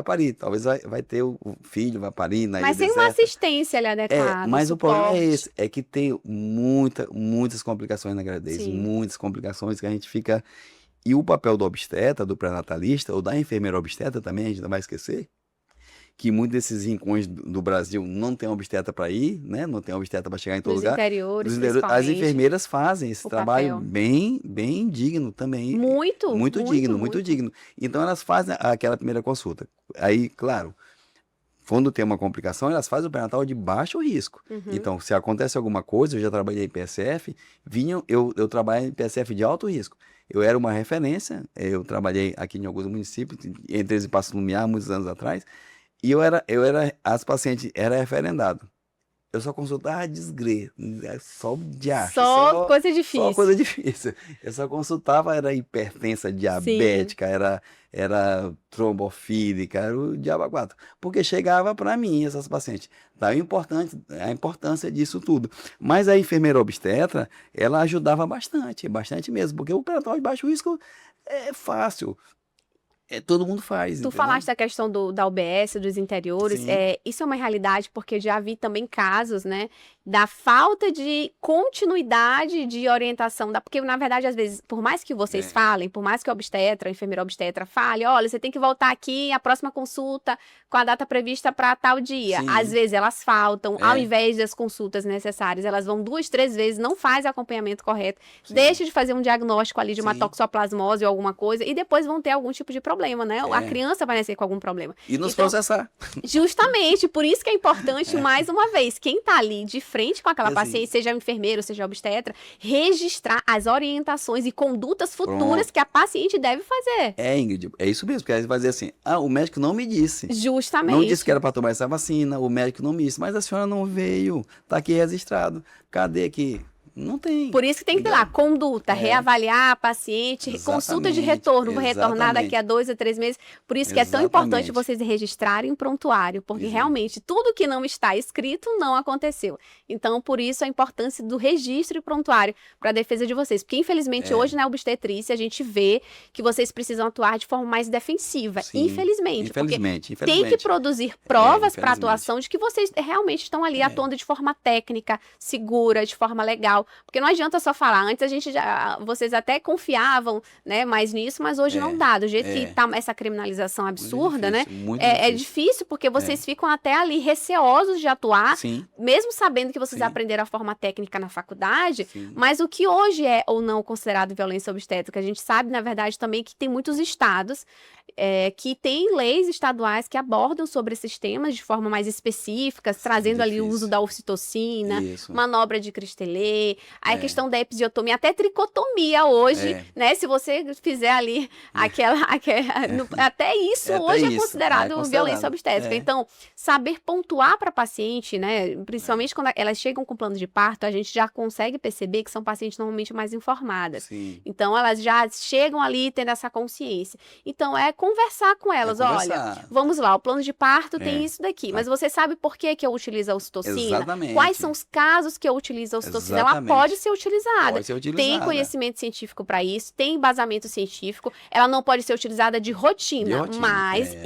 parir. Talvez vai ter o filho, vai parir na ilha Mas sem deserta. Uma assistência ali adequada. Mas o problema é esse, é que tem muitas complicações na gravidez, muitas complicações que a gente fica... E o papel do obstetra, do pré-natalista, ou da enfermeira obstetra também, a gente não vai esquecer, que muitos desses rincões do Brasil não tem obstetra para ir, né? Não tem obstetra para chegar em todo lugar. Interiores, as enfermeiras fazem esse trabalho bem digno também. Muito digno. Então elas fazem aquela primeira consulta. Aí, claro, quando tem uma complicação, elas fazem o pré-natal de baixo risco. Então, se acontece alguma coisa, eu já trabalhei em PSF, eu trabalho em PSF de alto risco. Eu era uma referência, eu trabalhei aqui em alguns municípios, entre eles em Passo Lumiar, muitos anos atrás. E as pacientes eram referendado. Eu só consultava só diacho. Só coisa difícil. Só coisa difícil. Eu só consultava, era hipertensa, diabética, era trombofílica, era o diabo 4. Porque chegava para mim, essas pacientes. Daí a importância disso tudo. Mas a enfermeira obstetra, ela ajudava bastante mesmo. Porque o pré-natal de baixo risco é fácil. Todo mundo faz. Tu falaste da questão da UBS, dos interiores. Isso é uma realidade, porque já vi também casos, né? da falta de continuidade de orientação, porque na verdade, às vezes, por mais que vocês falem, por mais que a obstetra, a enfermeira obstetra fale, olha, você tem que voltar aqui a próxima consulta com a data prevista para tal dia. Sim. Às vezes elas faltam, ao invés das consultas necessárias, elas vão 2, 3 vezes, não faz acompanhamento correto, deixa de fazer um diagnóstico ali de uma toxoplasmose ou alguma coisa, e depois vão ter algum tipo de problema, né? A criança vai nascer com algum problema. E nos processar. Justamente, por isso que é importante, mais uma vez, quem tá ali de frente com aquela paciente, seja enfermeiro, seja obstetra, registrar as orientações e condutas futuras que a paciente deve fazer. Ingrid, é isso mesmo, porque aí vai dizer assim, o médico não me disse. Justamente. Não disse que era para tomar essa vacina, o médico não me disse, mas a senhora não veio, tá aqui registrado. Cadê aqui? Não tem. Por isso que tem que ter lá, conduta, reavaliar a paciente, consulta de retorno, vou retornar daqui a 2 a 3 meses. Por isso que é tão importante vocês registrarem um prontuário, porque realmente tudo que não está escrito não aconteceu. Então, por isso a importância do registro e prontuário para a defesa de vocês. Porque, infelizmente, hoje na obstetrícia a gente vê que vocês precisam atuar de forma mais defensiva. Sim, infelizmente. Porque infelizmente. tem que produzir provas para atuação de que vocês realmente estão ali atuando de forma técnica, segura, de forma legal. Porque não adianta só falar. Antes vocês até confiavam, né, mais nisso, mas hoje não dá. Do jeito que tá essa criminalização absurda, muito difícil, né? muito É difícil porque vocês ficam até ali receosos de atuar, mesmo sabendo que vocês aprenderam a forma técnica na faculdade, mas o que hoje é ou não considerado violência obstétrica, a gente sabe, na verdade, também que tem muitos estados que têm leis estaduais que abordam sobre esses temas de forma mais específica, trazendo ali o uso da ocitocina, manobra de Christelet, a questão da episiotomia, até tricotomia hoje, né? Se você fizer ali até isso hoje é considerado violência obstétrica. Então, saber pontuar para paciente, né? Principalmente quando elas chegam com plano de parto, a gente já consegue perceber que são pacientes normalmente mais informadas. Então, elas já chegam ali tendo essa consciência. Então, conversar com elas, olha, vamos lá, o plano de parto tem isso daqui, mas você sabe por que eu utilizo a ocitocina? Exatamente. Quais são os casos que eu utilizo a ocitocina? Ela pode ser utilizada. Pode ser utilizada. Tem conhecimento científico para isso, tem embasamento científico, ela não pode ser utilizada de rotina, mas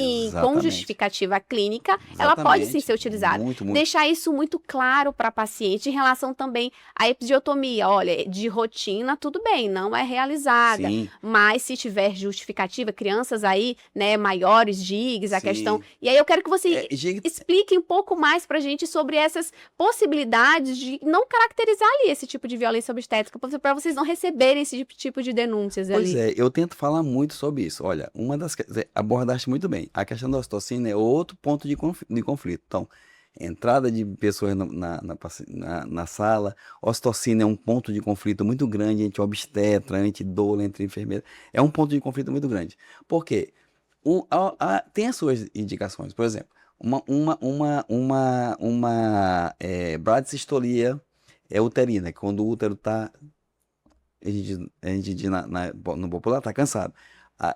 com justificativa clínica, ela pode sim ser utilizada. Muito. Deixar isso muito claro para a paciente em relação também à episiotomia. Olha, de rotina, tudo bem, não é realizada, mas se tiver justificativa, crianças aí, né, maiores, GIGs, a questão... E aí eu quero que você explique um pouco mais pra gente sobre essas possibilidades de não caracterizar ali esse tipo de violência obstétrica, para vocês não receberem esse tipo de denúncias ali. Pois é, eu tento falar muito sobre isso. Olha, abordaste muito bem. A questão da ocitocina é outro ponto de conflito. Então, entrada de pessoas na sala, ocitocina é um ponto de conflito muito grande entre obstetra, entre doula, entre enfermeira. É um ponto de conflito muito grande. Por quê? Tem as suas indicações. Por exemplo, bradicistolia uterina, que quando o útero está, a gente diz no popular, está cansado.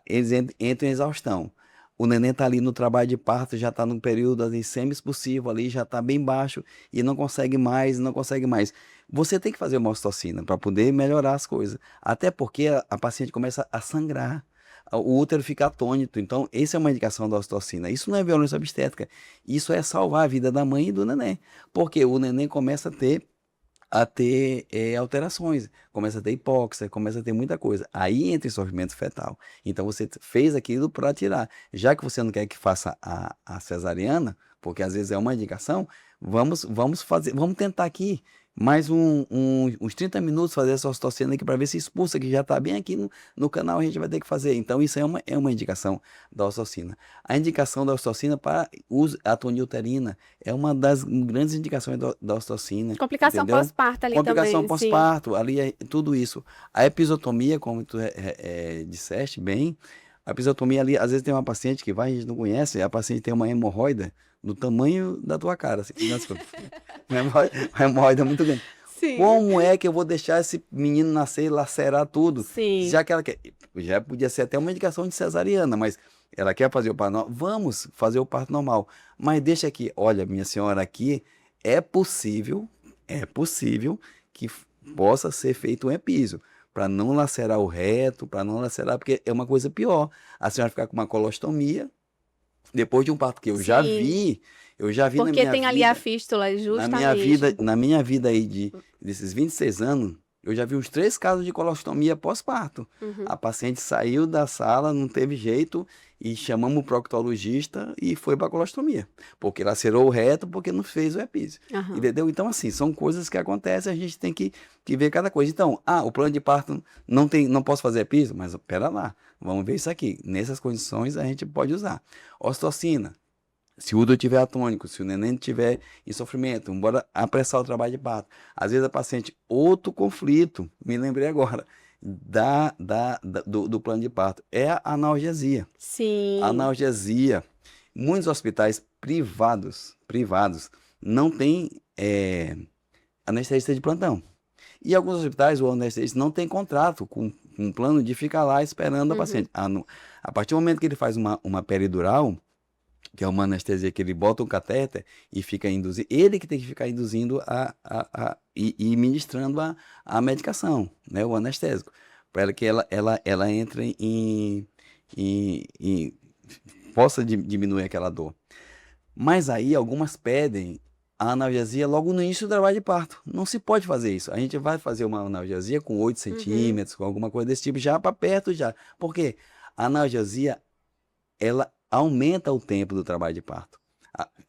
Eles entram em exaustão. O neném está ali no trabalho de parto, já está num período assim, semi-expulsivo ali, já está bem baixo e não consegue mais. Você tem que fazer uma ocitocina para poder melhorar as coisas. Até porque a paciente começa a sangrar, o útero fica atônito. Então, essa é uma indicação da ocitocina. Isso não é violência obstétrica. Isso é salvar a vida da mãe e do neném. Porque o neném começa a ter alterações, começa a ter hipóxia, começa a ter muita coisa. Aí entra em sofrimento fetal. Então você fez aquilo para tirar. Já que você não quer que faça a cesariana, porque às vezes é uma indicação, vamos tentar aqui mais uns 30 minutos fazer essa ocitocina aqui para ver se expulsa, que já está bem aqui no canal, a gente vai ter que fazer. Então isso é uma indicação da ocitocina. A indicação da ocitocina para uso atonia uterina é uma das grandes indicações da ocitocina. Complicação pós-parto ali Complicação também. Pós-parto, ali é tudo isso. A episiotomia, como tu disseste bem, a episiotomia ali, às vezes tem uma paciente que vai, a gente não conhece, a paciente tem uma hemorroida do tamanho da tua cara. Assim, uma hemorroida muito grande. Sim. Como é que eu vou deixar esse menino nascer e lacerar tudo? Sim. Já que ela quer, já podia ser até uma indicação de cesariana, mas ela quer fazer o parto normal. Vamos fazer o parto normal. Mas deixa aqui, olha, minha senhora, aqui é possível que possa ser feito um epísio, para não lacerar o reto, para não lacerar, porque é uma coisa pior. A senhora ficar com uma colostomia, depois de um parto que eu já vi, Eu já vi na Porque minha tem ali a vida, fístula, na minha vida aí desses 26 anos, eu já vi uns 3 casos de colostomia pós-parto. Uhum. A paciente saiu da sala, não teve jeito, e chamamos o proctologista e foi para colostomia. Porque lacerou o reto, porque não fez o epísio. Aham. Entendeu? Então, assim, são coisas que acontecem, a gente tem que ver cada coisa. Então, o plano de parto não posso fazer epísio, mas pera lá, vamos ver isso aqui. Nessas condições a gente pode usar. Ocitocina. Se o útero estiver atônico, se o neném estiver em sofrimento, embora apressar o trabalho de parto. Às vezes a paciente, outro conflito, me lembrei agora, do plano de parto, é a analgesia. Sim. A analgesia, muitos hospitais privados não têm anestesista de plantão. E alguns hospitais, o anestesista não tem contrato com um plano de ficar lá esperando a paciente. A partir do momento que ele faz uma peridural, que é uma anestesia que ele bota um catéter e fica induzindo, ele que tem que ficar induzindo e ministrando a medicação, né, o anestésico, para que ela entre possa diminuir aquela dor. Mas aí algumas pedem a analgesia logo no início do trabalho de parto. Não se pode fazer isso. A gente vai fazer uma analgesia com 8 centímetros, com alguma coisa desse tipo, já para perto já. Por quê? A analgesia, ela aumenta o tempo do trabalho de parto,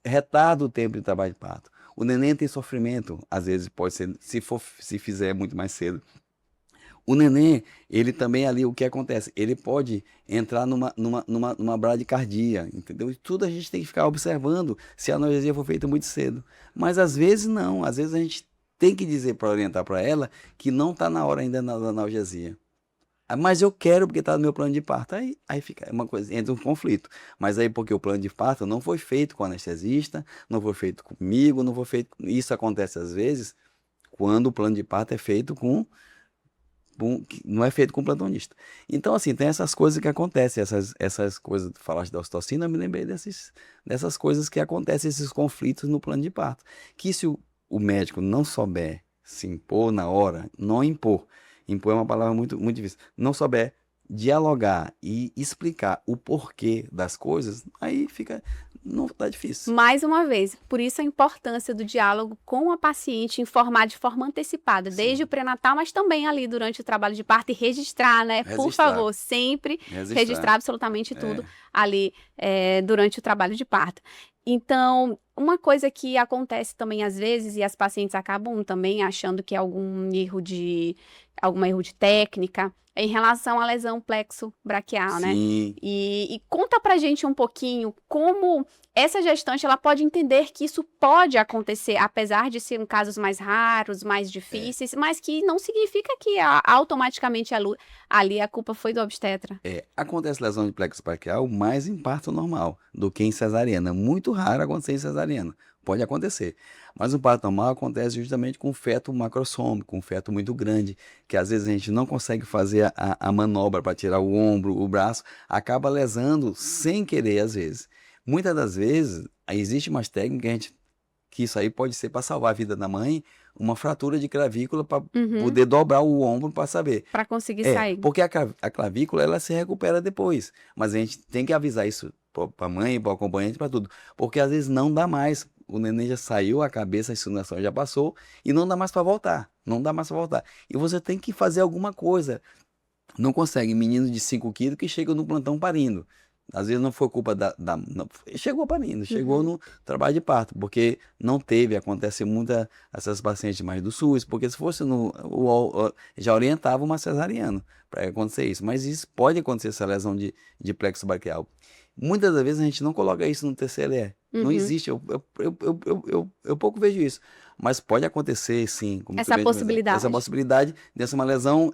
retarda o tempo de trabalho de parto. O neném tem sofrimento, às vezes pode ser, se fizer muito mais cedo. O neném, ele também ali, o que acontece? Ele pode entrar numa bradicardia, entendeu? E tudo a gente tem que ficar observando se a analgesia for feita muito cedo. Mas às vezes não, às vezes a gente tem que dizer para orientar para ela que não está na hora ainda da analgesia. Mas eu quero porque está no meu plano de parto. Aí fica uma coisa, entra um conflito. Mas aí porque o plano de parto não foi feito com anestesista, não foi feito comigo, não foi feito. Isso acontece às vezes quando o plano de parto é feito não é feito com plantonista. Então, assim, tem essas coisas que acontecem, essas coisas, falaste da ocitocina, eu me lembrei dessas coisas que acontecem, esses conflitos no plano de parto. Que se o médico não souber se impor na hora, não impor. Impor é uma palavra muito, muito difícil. Não souber dialogar e explicar o porquê das coisas, aí não tá difícil. Mais uma vez, por isso a importância do diálogo com a paciente, informar de forma antecipada, desde o pré-natal, mas também ali durante o trabalho de parto e registrar, né? Por favor, sempre registrar absolutamente tudo ali durante o trabalho de parto. Então, uma coisa que acontece também às vezes, e as pacientes acabam também achando que é algum erro de técnica, em relação à lesão plexo-braquial, né? E conta pra gente um pouquinho como essa gestante ela pode entender que isso pode acontecer, apesar de serem casos mais raros, mais difíceis, mas que não significa que automaticamente ali a culpa foi do obstetra. Acontece lesão de plexo braquial mais em parto normal do que em cesariana. Muito raro acontecer em cesariana. Pode acontecer. Mas o parto normal acontece justamente com feto macrossômico, com feto muito grande, que às vezes a gente não consegue fazer a manobra para tirar o ombro, o braço, acaba lesando sem querer às vezes. Muitas das vezes, existe umas técnicas que isso aí pode ser para salvar a vida da mãe, uma fratura de clavícula para poder dobrar o ombro para saber. Para conseguir sair. Porque a clavícula ela se recupera depois, mas a gente tem que avisar isso para a mãe, para o acompanhante, para tudo, porque às vezes não dá mais. O neném já saiu, a cabeça, a insinuação já passou e não dá mais para voltar. Não dá mais para voltar. E você tem que fazer alguma coisa. Não consegue meninos de 5 quilos que chegam no plantão parindo. Às vezes não foi culpa chegou parindo, chegou no trabalho de parto, porque não teve, acontece muita essas pacientes mais do SUS, porque se fosse já orientava uma cesariana para acontecer isso, mas isso pode acontecer, essa lesão de plexo braquial. Muitas das vezes a gente não coloca isso no TCLE, não existe, eu pouco vejo isso, mas pode acontecer sim. Como essa possibilidade. Essa possibilidade dessa uma lesão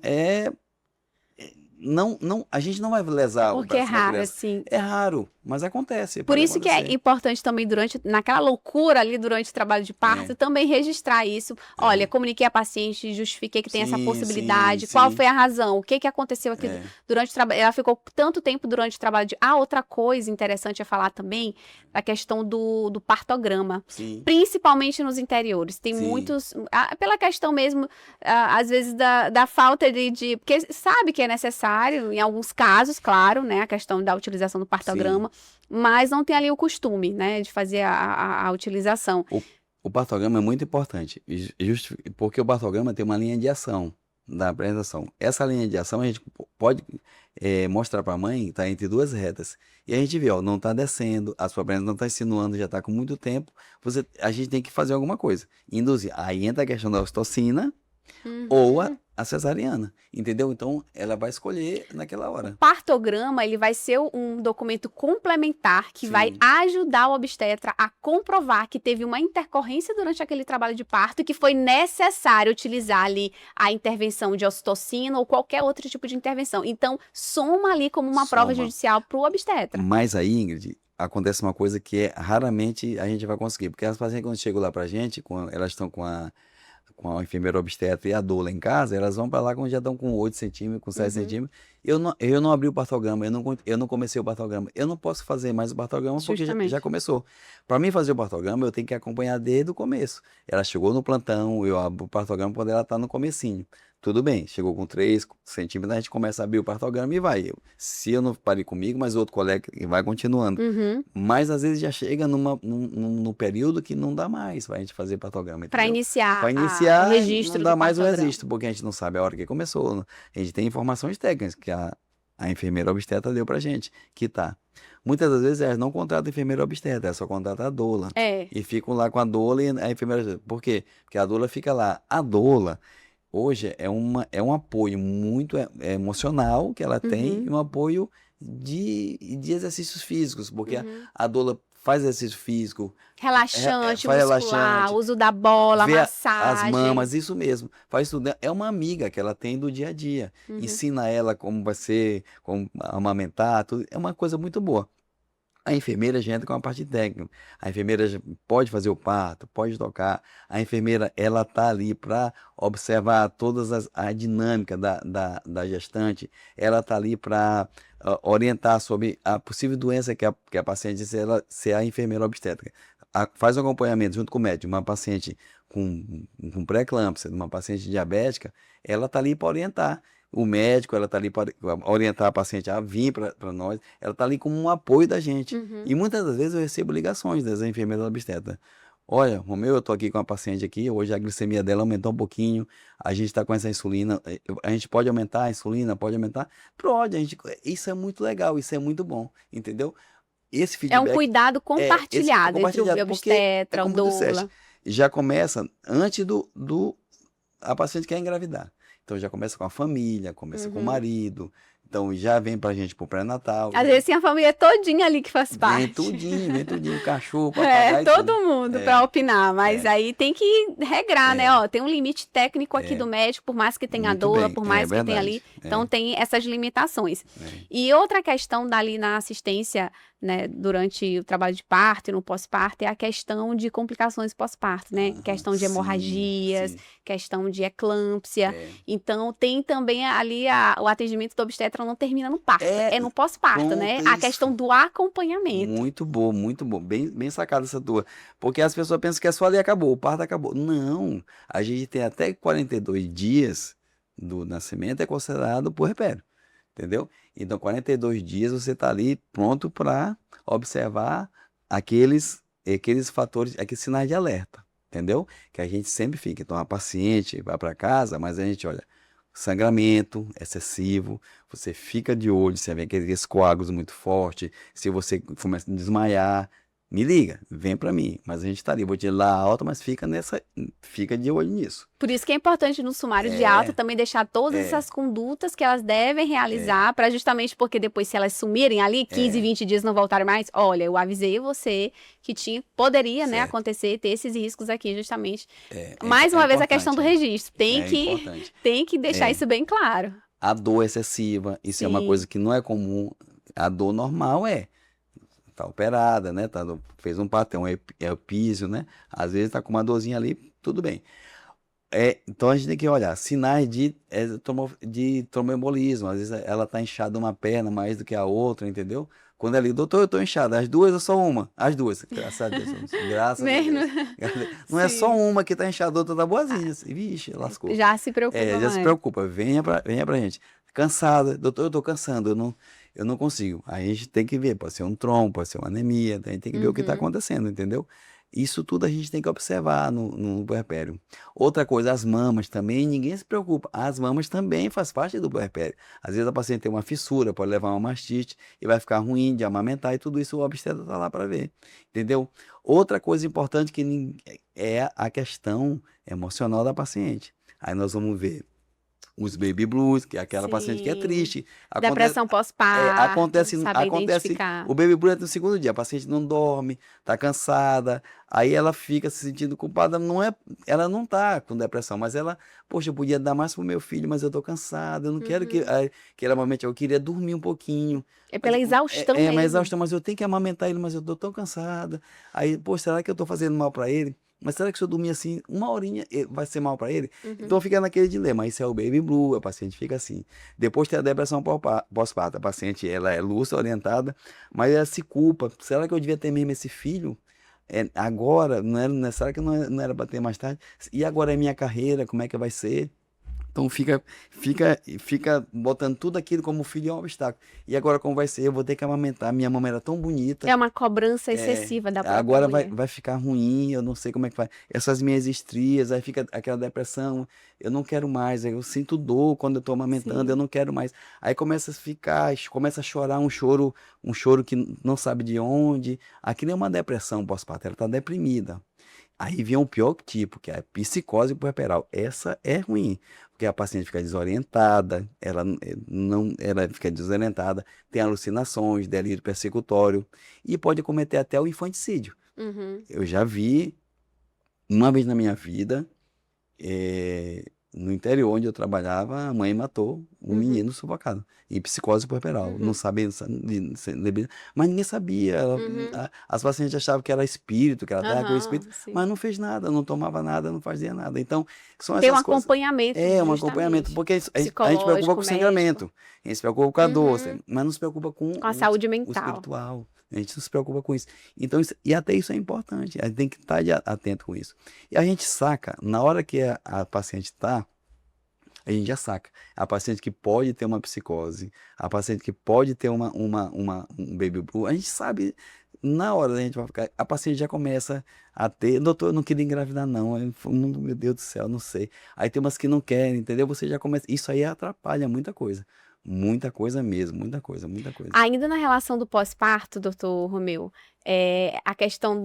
a gente não vai lesar o braço da criança. Porque é raro, assim. É raro, mas acontece. Por isso que é importante também, naquela loucura ali durante o trabalho de parto, também registrar isso. Olha, comuniquei a paciente, justifiquei que tem essa possibilidade, qual foi a razão, o que aconteceu aqui durante o trabalho. Ela ficou tanto tempo durante o trabalho de... outra coisa interessante a falar também, a questão do partograma. Principalmente nos interiores. Tem muitos... pela questão mesmo, às vezes, da falta de... Porque sabe que é necessário necessário, em alguns casos, claro, né, a questão da utilização do partograma, mas não tem ali o costume, né, de fazer a utilização. O partograma é muito importante, porque o partograma tem uma linha de ação da apresentação. Essa linha de ação a gente pode mostrar para a mãe, está entre duas retas. E a gente vê, ó, não está descendo, a sua perna não está insinuando, já está com muito tempo. A gente tem que fazer alguma coisa. Induzir. Aí entra a questão da ocitocina ou a cesariana, entendeu? Então, ela vai escolher naquela hora. O partograma, ele vai ser um documento complementar que Sim. vai ajudar o obstetra a comprovar que teve uma intercorrência durante aquele trabalho de parto e que foi necessário utilizar ali a intervenção de ocitocina ou qualquer outro tipo de intervenção. Então, soma ali como uma prova judicial para o obstetra. Mas aí, Ingrid, acontece uma coisa que raramente a gente vai conseguir, porque as pacientes quando chegam lá pra gente, elas estão com a enfermeira obstetra e a doula em casa, elas vão para lá quando já estão com 8 centímetros, com 7 centímetros. Eu não abri o partograma, eu não comecei o partograma. Eu não posso fazer mais o partograma porque já começou. Para mim fazer o partograma, eu tenho que acompanhar desde o começo. Ela chegou no plantão, eu abro o partograma quando ela está no comecinho. Tudo bem, chegou com 3 centímetros, a gente começa a abrir o partograma e vai. Se eu não parei comigo, mas outro colega vai continuando. Mas às vezes já chega num período que não dá mais para a gente fazer partograma. Para iniciar, o registro não dá mais o registro, porque a gente não sabe a hora que começou. A gente tem informações técnicas que a enfermeira obstetra deu pra gente, que tá. Muitas das vezes elas não contratam a enfermeira obstetra, elas só contratam a doula. E ficam lá com a doula e a enfermeira... Por quê? Porque a doula fica lá. A doula... Hoje é um apoio muito emocional que ela tem e um apoio de exercícios físicos, porque a doula faz exercício físico. Relaxante, faz muscular, uso da bola, massagem. As mamas, isso mesmo. Faz tudo. É uma amiga que ela tem do dia a dia. Ensina ela como vai ser, como amamentar, tudo. É uma coisa muito boa. A enfermeira já entra com a parte técnica. A enfermeira pode fazer o parto, pode tocar. A enfermeira, ela tá ali para observar todas a dinâmica da gestante. Ela tá ali para orientar sobre a possível doença que a paciente, se a enfermeira obstétrica faz um acompanhamento junto com o médico, uma paciente com pré-eclâmpsia, uma paciente diabética, ela tá ali para orientar. O médico, ela está ali para orientar a paciente a vir para nós, ela está ali como um apoio da gente. E muitas das vezes eu recebo ligações das enfermeiras obstetras. Olha, Romeu, eu estou aqui com a paciente aqui, hoje a glicemia dela aumentou um pouquinho, a gente está com essa insulina, a gente pode aumentar a insulina, pode aumentar? Pode, isso é muito legal, isso é muito bom, entendeu? Esse feedback... É um cuidado compartilhado entre o obstetra, o doula. Já começa antes a paciente quer engravidar. Então já começa com a família, começa com o marido, então já vem pra gente pro pré-natal. Às vezes tem a família todinha ali que faz parte. Vem tudinho, cachorro, papagaio. Todo mundo pra opinar, mas aí tem que regrar, né? Ó, tem um limite técnico aqui do médico, por mais que tenha a doula, por mais que tenha ali. Então tem essas limitações. E outra questão dali na assistência, né, durante o trabalho de parto e no pós-parto, é a questão de complicações pós-parto, né? Questão de hemorragias, questão de eclâmpsia. Então, tem também ali o atendimento do obstetra não termina no parto, é no pós-parto, né? A questão do acompanhamento. Muito bom, muito bom. Bem sacada essa tua. Porque as pessoas pensam que é só ali acabou, o parto acabou. Não, a gente tem até 42 dias do nascimento é considerado puerpério. Entendeu? Então, 42 dias você está ali pronto para observar aqueles fatores, aqueles sinais de alerta, entendeu? Que a gente sempre fica. Então, a paciente vai para casa, mas a gente olha, sangramento excessivo, você fica de olho, você vê aqueles coágulos muito fortes, se você começa a desmaiar, me liga, vem para mim, mas a gente tá ali, vou te dar alta, mas fica de olho nisso. Por isso que é importante no sumário de alta também deixar todas essas condutas que elas devem realizar, para justamente porque depois se elas sumirem ali, 15, 20 dias não voltarem mais, olha, eu avisei você que poderia, né, acontecer, ter esses riscos aqui justamente. Mais uma vez a questão do registro, tem que deixar isso bem claro. A dor excessiva, isso é uma coisa que não é comum, a dor normal tá operada, né? Fez um parto, é o písio, né? Às vezes tá com uma dorzinha ali, tudo bem. Então a gente tem que olhar sinais de tromboembolismo. Às vezes ela tá inchada uma perna mais do que a outra, entendeu? Quando ela diz, doutor, eu tô inchada, as duas ou só uma? As duas, graças a Deus. Graças a Deus. Não é só uma que tá inchada, a outra tá boazinha. Vixe, lascou. Já se preocupa já se preocupa, venha pra gente. cansada, doutor, eu tô cansando, eu não consigo. Aí a gente tem que ver, pode ser um trombo, pode ser uma anemia, a gente tem que ver o que está acontecendo, entendeu? Isso tudo a gente tem que observar no puerpério. Outra coisa, as mamas também, ninguém se preocupa. As mamas também faz parte do puerpério. Às vezes a paciente tem uma fissura, pode levar uma mastite e vai ficar ruim de amamentar e tudo isso o obstetra está lá para ver, entendeu? Outra coisa importante é a questão emocional da paciente. Aí nós vamos ver os baby blues, que é aquela paciente que é Sim. triste. Depressão pós-parto, Acontece, saber identificar. o baby blue é no segundo dia, a paciente não dorme, tá cansada, aí ela fica se sentindo culpada, ela não tá com depressão, mas ela, poxa, eu podia dar mais pro meu filho, mas eu tô cansada, eu não quero que ela amamente, eu queria dormir um pouquinho. É pela exaustão Mas mesmo. exaustão, mas eu tenho que amamentar ele, mas eu tô tão cansada. Aí, poxa, será que eu tô fazendo mal para ele? Mas será que se eu dormir assim, uma horinha, vai ser mal para ele? Então fica naquele dilema. Isso é o baby blue, a paciente fica assim. Depois tem a depressão pós-parto. A paciente, ela é lúcida, orientada, mas ela se culpa. Será que eu devia ter mesmo esse filho? Agora, será que não era para ter mais tarde? E agora é minha carreira, como é que vai ser? Então fica botando tudo aquilo como filho é um obstáculo. E agora como vai ser? Eu vou ter que amamentar. Minha mama era tão bonita. É uma cobrança excessiva da própria Agora mulher. vai ficar ruim, eu não sei como é que vai. Essas minhas estrias, aí fica aquela depressão, eu não quero mais, eu sinto dor quando eu tô amamentando, Sim. eu não quero mais. Aí começa a chorar um choro que não sabe de onde. Aquilo é uma depressão pós-parto, ela tá deprimida. Aí vem o pior tipo, que é a psicose puerperal. Essa é ruim, porque a paciente fica desorientada, ela fica desorientada, tem alucinações, delírio persecutório e pode cometer até o infanticídio. Uhum. Eu já vi uma vez na minha vida, no interior onde eu trabalhava, a mãe matou um menino sufocado, em psicose puerperal. Não sabia, mas ninguém sabia. As pacientes achavam que era espírito, que ela estava com espírito, Sim. mas não fez nada, não tomava nada, não fazia nada. Então, são Tem um essas coisas. acompanhamento, Um acompanhamento, justamente. porque a gente se Psicológico, preocupa com o médico. sangramento, a gente se preocupa com a dor, mas não se preocupa com Com a saúde o mental. espiritual. A gente não se preocupa com isso. Então, e até isso é importante. A gente tem que estar atento com isso. E a gente saca, na hora que a paciente está, a gente já saca. A paciente que pode ter uma psicose, a paciente que pode ter um baby blue, a gente sabe, na hora a gente vai ficar, a paciente já começa a ter, doutor, eu não queria engravidar não, meu Deus do céu, não sei. Aí tem umas que não querem, entendeu? Você já começa, isso aí atrapalha muita coisa. Muita coisa mesmo, muita coisa, muita coisa. Ainda na relação do pós-parto, doutor Romeu, a questão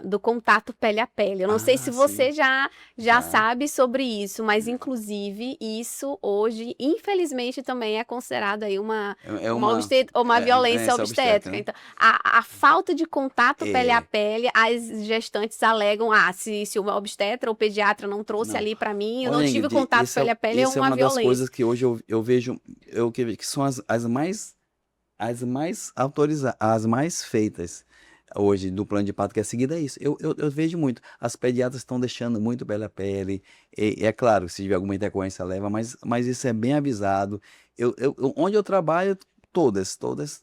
do contato pele a pele. Eu não sei se você já sabe sobre isso, mas inclusive isso hoje, infelizmente, também é considerado aí uma violência obstétrica. Né? Então, a falta de contato pele a pele, as gestantes alegam, se o obstetra ou pediatra não trouxe ali para mim, eu não tive contato pele a pele, é uma violência. Das coisas que hoje eu vejo, que são as mais autorizadas, as mais feitas hoje do plano de parto, que é seguida, é isso. Eu vejo muito. As pediatras estão deixando muito pele a pele. É claro, se tiver alguma intercorrência, leva, mas isso é bem avisado. Onde eu trabalho, todas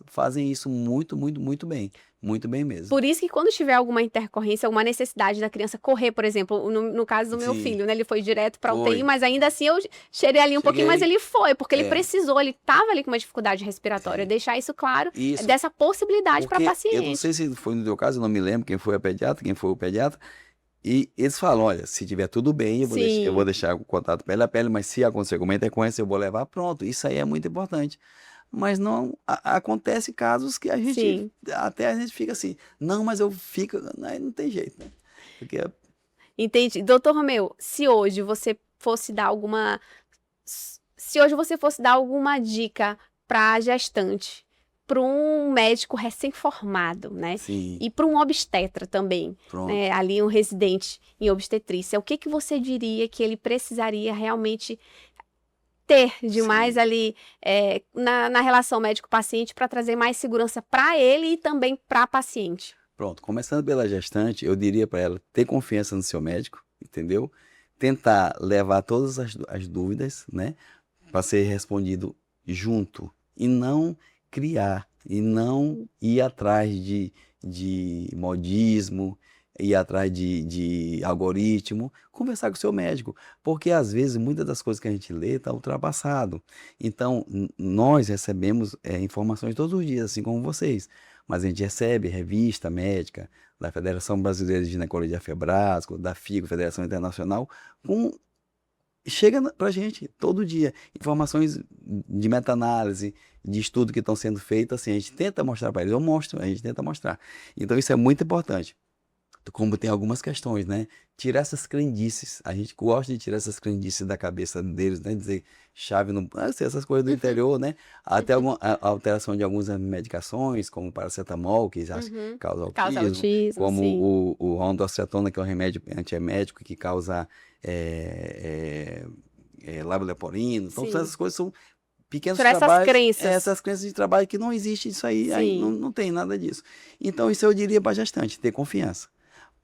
fazem isso muito, muito, muito bem. Muito bem mesmo. Por isso que quando tiver alguma intercorrência, alguma necessidade da criança correr, por exemplo, no caso do meu filho, né? Ele foi direto para UTI, mas ainda assim eu cheirei ali um pouquinho, mas ele foi, porque ele precisou, ele estava ali com uma dificuldade respiratória. Deixar isso claro, dessa possibilidade para paciente. Eu não sei se foi no teu caso, eu não me lembro quem foi o pediatra, e eles falam, olha, se tiver tudo bem, eu vou deixar o contato pele a pele, mas se acontecer alguma intercorrência, eu vou levar, pronto. Isso aí é muito importante. Mas não acontece casos que a gente fica assim, não, mas eu fico, aí não tem jeito, né? Porque Entendi. Doutor Romeu, se hoje você fosse dar alguma dica para gestante, para um médico recém-formado, né? Sim. E para um obstetra também, né? Ali um residente em obstetrícia, o que você diria que ele precisaria realmente ter demais ali na relação médico-paciente para trazer mais segurança para ele e também para a paciente? Pronto, começando pela gestante, eu diria para ela ter confiança no seu médico, entendeu? Tentar levar todas as dúvidas, né, para ser respondido junto e não criar e não ir atrás de modismo ir atrás de algoritmo, conversar com o seu médico, porque às vezes muitas das coisas que a gente lê está ultrapassado. Então, nós recebemos informações todos os dias, assim como vocês, mas a gente recebe revista médica da Federação Brasileira de Ginecologia Febrasco, da FIGO, Federação Internacional, com chega pra gente todo dia informações de meta-análise, de estudo que estão sendo feitos, assim, a gente tenta mostrar para eles, eu mostro, a gente tenta mostrar. Então isso é muito importante. Como tem algumas questões, né? Tirar essas crendices, a gente gosta de tirar essas crendices da cabeça deles, né? Dizer chave no, assim, essas coisas do interior, né? Até alguma alteração de algumas medicações, como paracetamol, que já causa Causa autismo, autismo, como sim. o ondansetona, que é um remédio antiemético que causa lábio leporino. Então, Sim. essas coisas são pequenos Tirar essas trabalhos, crenças. essas crenças de trabalho que não existe isso aí, aí Sim. não tem nada disso. Então, isso eu diria para a gestante, ter confiança.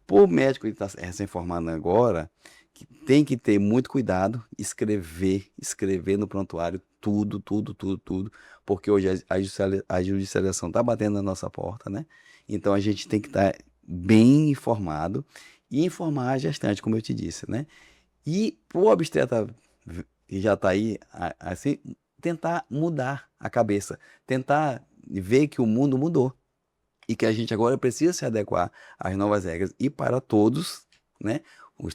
Por médico que está recém-formando agora, que tem que ter muito cuidado, escrever no prontuário tudo, porque hoje a judicialização está batendo na nossa porta, né? Então a gente tem que estar bem informado e informar a gestante, como eu te disse, né? E o obstetra que já está aí, assim, tentar mudar a cabeça, tentar ver que o mundo mudou e que a gente agora precisa se adequar às novas regras e para todos, né?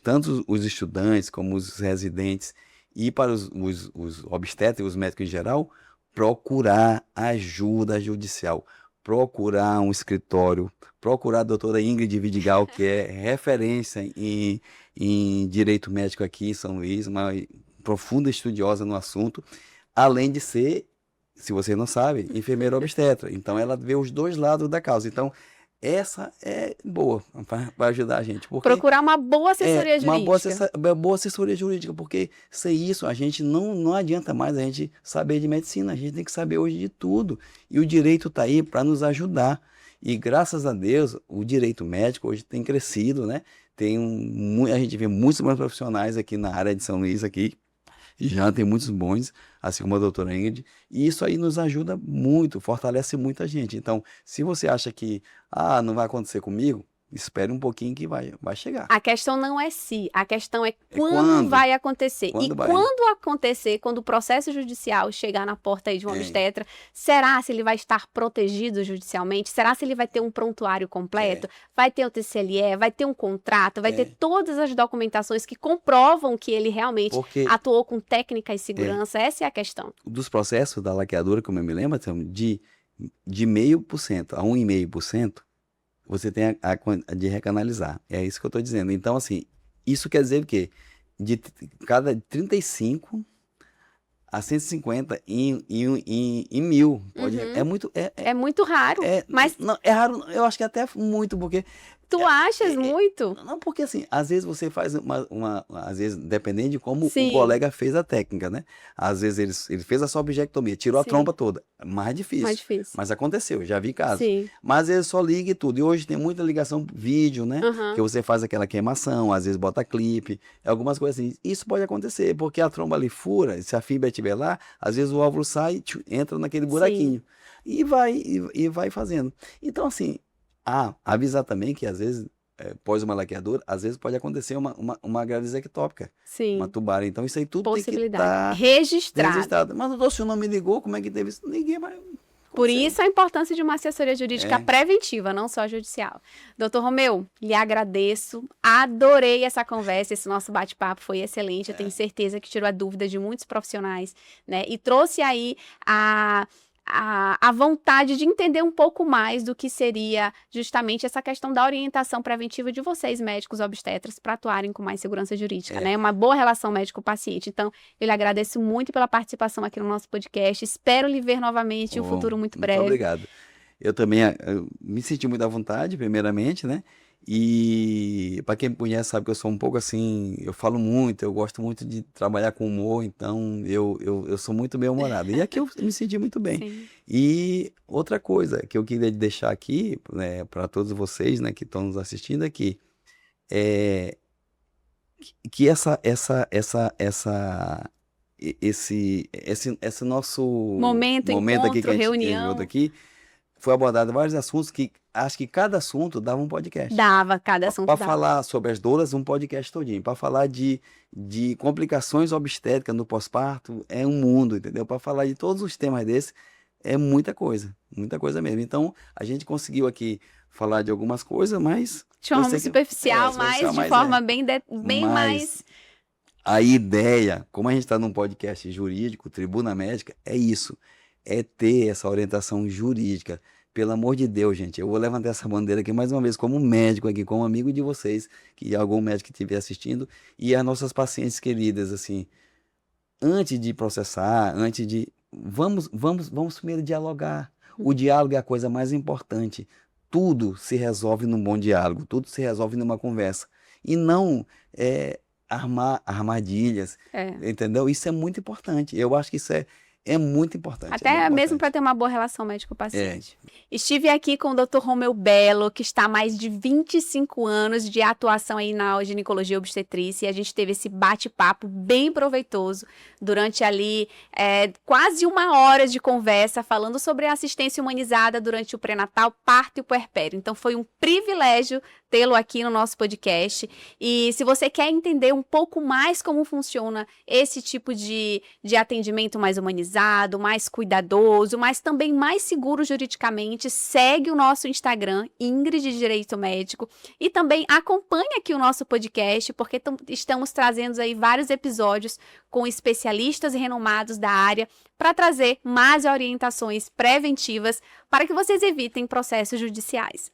Tanto os estudantes como os residentes e para os obstetras e os médicos em geral, procurar ajuda judicial, procurar um escritório, procurar a doutora Ingrid Vidigal, que é referência em direito médico aqui em São Luís, uma profunda estudiosa no assunto, além de ser, se você não sabe, enfermeira obstetra. Então ela vê os dois lados da causa. Então essa é boa para ajudar a gente. Porque Procurar uma boa assessoria jurídica. uma boa assessoria jurídica, porque sem isso a gente não adianta mais a gente saber de medicina, a gente tem que saber hoje de tudo. E o direito está aí para nos ajudar. E graças a Deus, o direito médico hoje tem crescido, né? A gente vê muitos bons profissionais aqui na área de São Luís, aqui, já tem muitos bons, assim como a doutora Ingrid, e isso aí nos ajuda muito, fortalece muito a gente. Então, se você acha que não vai acontecer comigo, espere um pouquinho que vai chegar. A questão não é se, a questão é quando quando. vai acontecer. Quando E vai. quando acontecer, quando o processo judicial chegar na porta aí de um obstetra, será se ele vai estar protegido judicialmente? Será se ele vai ter um prontuário completo? Vai ter o TCLE? Vai ter um contrato? Vai ter todas as documentações que comprovam que ele realmente atuou com técnica e segurança? Essa é a questão. Dos processos da laqueadura, como eu me lembro, de 0,5% a 1,5%, você tem de recanalizar. É isso que eu estou dizendo. Então, assim, isso quer dizer o quê? De cada 35 a 150 em 1.000. É muito raro. Mas não, é raro, eu acho que até muito, porque... Tu achas muito? Não, porque assim, às vezes você faz às vezes, dependendo de como Sim. o colega fez a técnica, né? Às vezes ele fez a sobjectomia, tirou a trompa toda. Mais difícil. Mas aconteceu, já vi casos. Sim. Mas às vezes só liga e tudo. E hoje tem muita ligação vídeo, né? Que você faz aquela queimação, às vezes bota clipe, algumas coisas assim. Isso pode acontecer, porque a tromba ali fura, se a fibra estiver lá, às vezes o óvulo sai, entra naquele buraquinho. E vai fazendo. Então, assim, avisar também que às vezes, pós uma laqueadura, às vezes pode acontecer uma gravidez ectópica. Sim. Uma tubária. Então isso aí tudo tem que Possibilidade. estar registrado. Mas doutor, o senhor não me ligou, como é que teve isso? Ninguém vai... Por isso a importância de uma assessoria jurídica preventiva, não só judicial. Doutor Romeu, lhe agradeço, adorei essa conversa, esse nosso bate-papo foi excelente, eu tenho certeza que tirou a dúvida de muitos profissionais, né? E trouxe aí a vontade de entender um pouco mais do que seria justamente essa questão da orientação preventiva de vocês, médicos obstetras, para atuarem com mais segurança jurídica, né? Uma boa relação médico-paciente. Então, eu lhe agradeço muito pela participação aqui no nosso podcast. Espero lhe ver novamente em um futuro muito breve. Muito obrigado. Eu também me senti muito à vontade, primeiramente, né? E para quem me conhece sabe que eu sou um pouco assim, eu falo muito, eu gosto muito de trabalhar com humor, então eu sou muito bem-humorado. E aqui eu me senti muito bem. Sim. E outra coisa que eu queria deixar aqui, né, para todos vocês, né, que estão nos assistindo aqui, que esse nosso momento aqui que a gente reunião teve aqui, foi abordado vários assuntos que acho que cada assunto dava um podcast. Dava, cada assunto Para dava. falar sobre as dores, um podcast todinho. Para falar de complicações obstétricas no pós-parto, é um mundo, entendeu? Para falar de todos os temas desses, é muita coisa mesmo. Então, a gente conseguiu aqui falar de algumas coisas, mas De forma superficial, mas de forma bem mais... A ideia, como a gente está num podcast jurídico, Tribuna Médica, é isso. É ter essa orientação jurídica. Pelo amor de Deus, gente, eu vou levantar essa bandeira aqui mais uma vez como médico aqui, como amigo de vocês, que algum médico que estiver assistindo, e as nossas pacientes queridas, assim, antes de processar, vamos primeiro dialogar. O diálogo é a coisa mais importante. Tudo se resolve num bom diálogo, tudo se resolve numa conversa. E não armar armadilhas, entendeu? Isso é muito importante. Eu acho que isso é muito importante. Até mesmo para ter uma boa relação médico-paciente. Estive aqui com o Dr. Romeu Belo, que está há mais de 25 anos de atuação aí na ginecologia e obstetrícia, e a gente teve esse bate-papo bem proveitoso durante ali quase 1 hora de conversa, falando sobre a assistência humanizada durante o pré-natal, parto e puerpério. Então foi um privilégio tê-lo aqui no nosso podcast. E se você quer entender um pouco mais como funciona esse tipo de atendimento mais humanizado, mais cuidadoso, mas também mais seguro juridicamente, segue o nosso Instagram, Ingrid Direito Médico, e também acompanhe aqui o nosso podcast, porque estamos trazendo aí vários episódios com especialistas renomados da área para trazer mais orientações preventivas para que vocês evitem processos judiciais.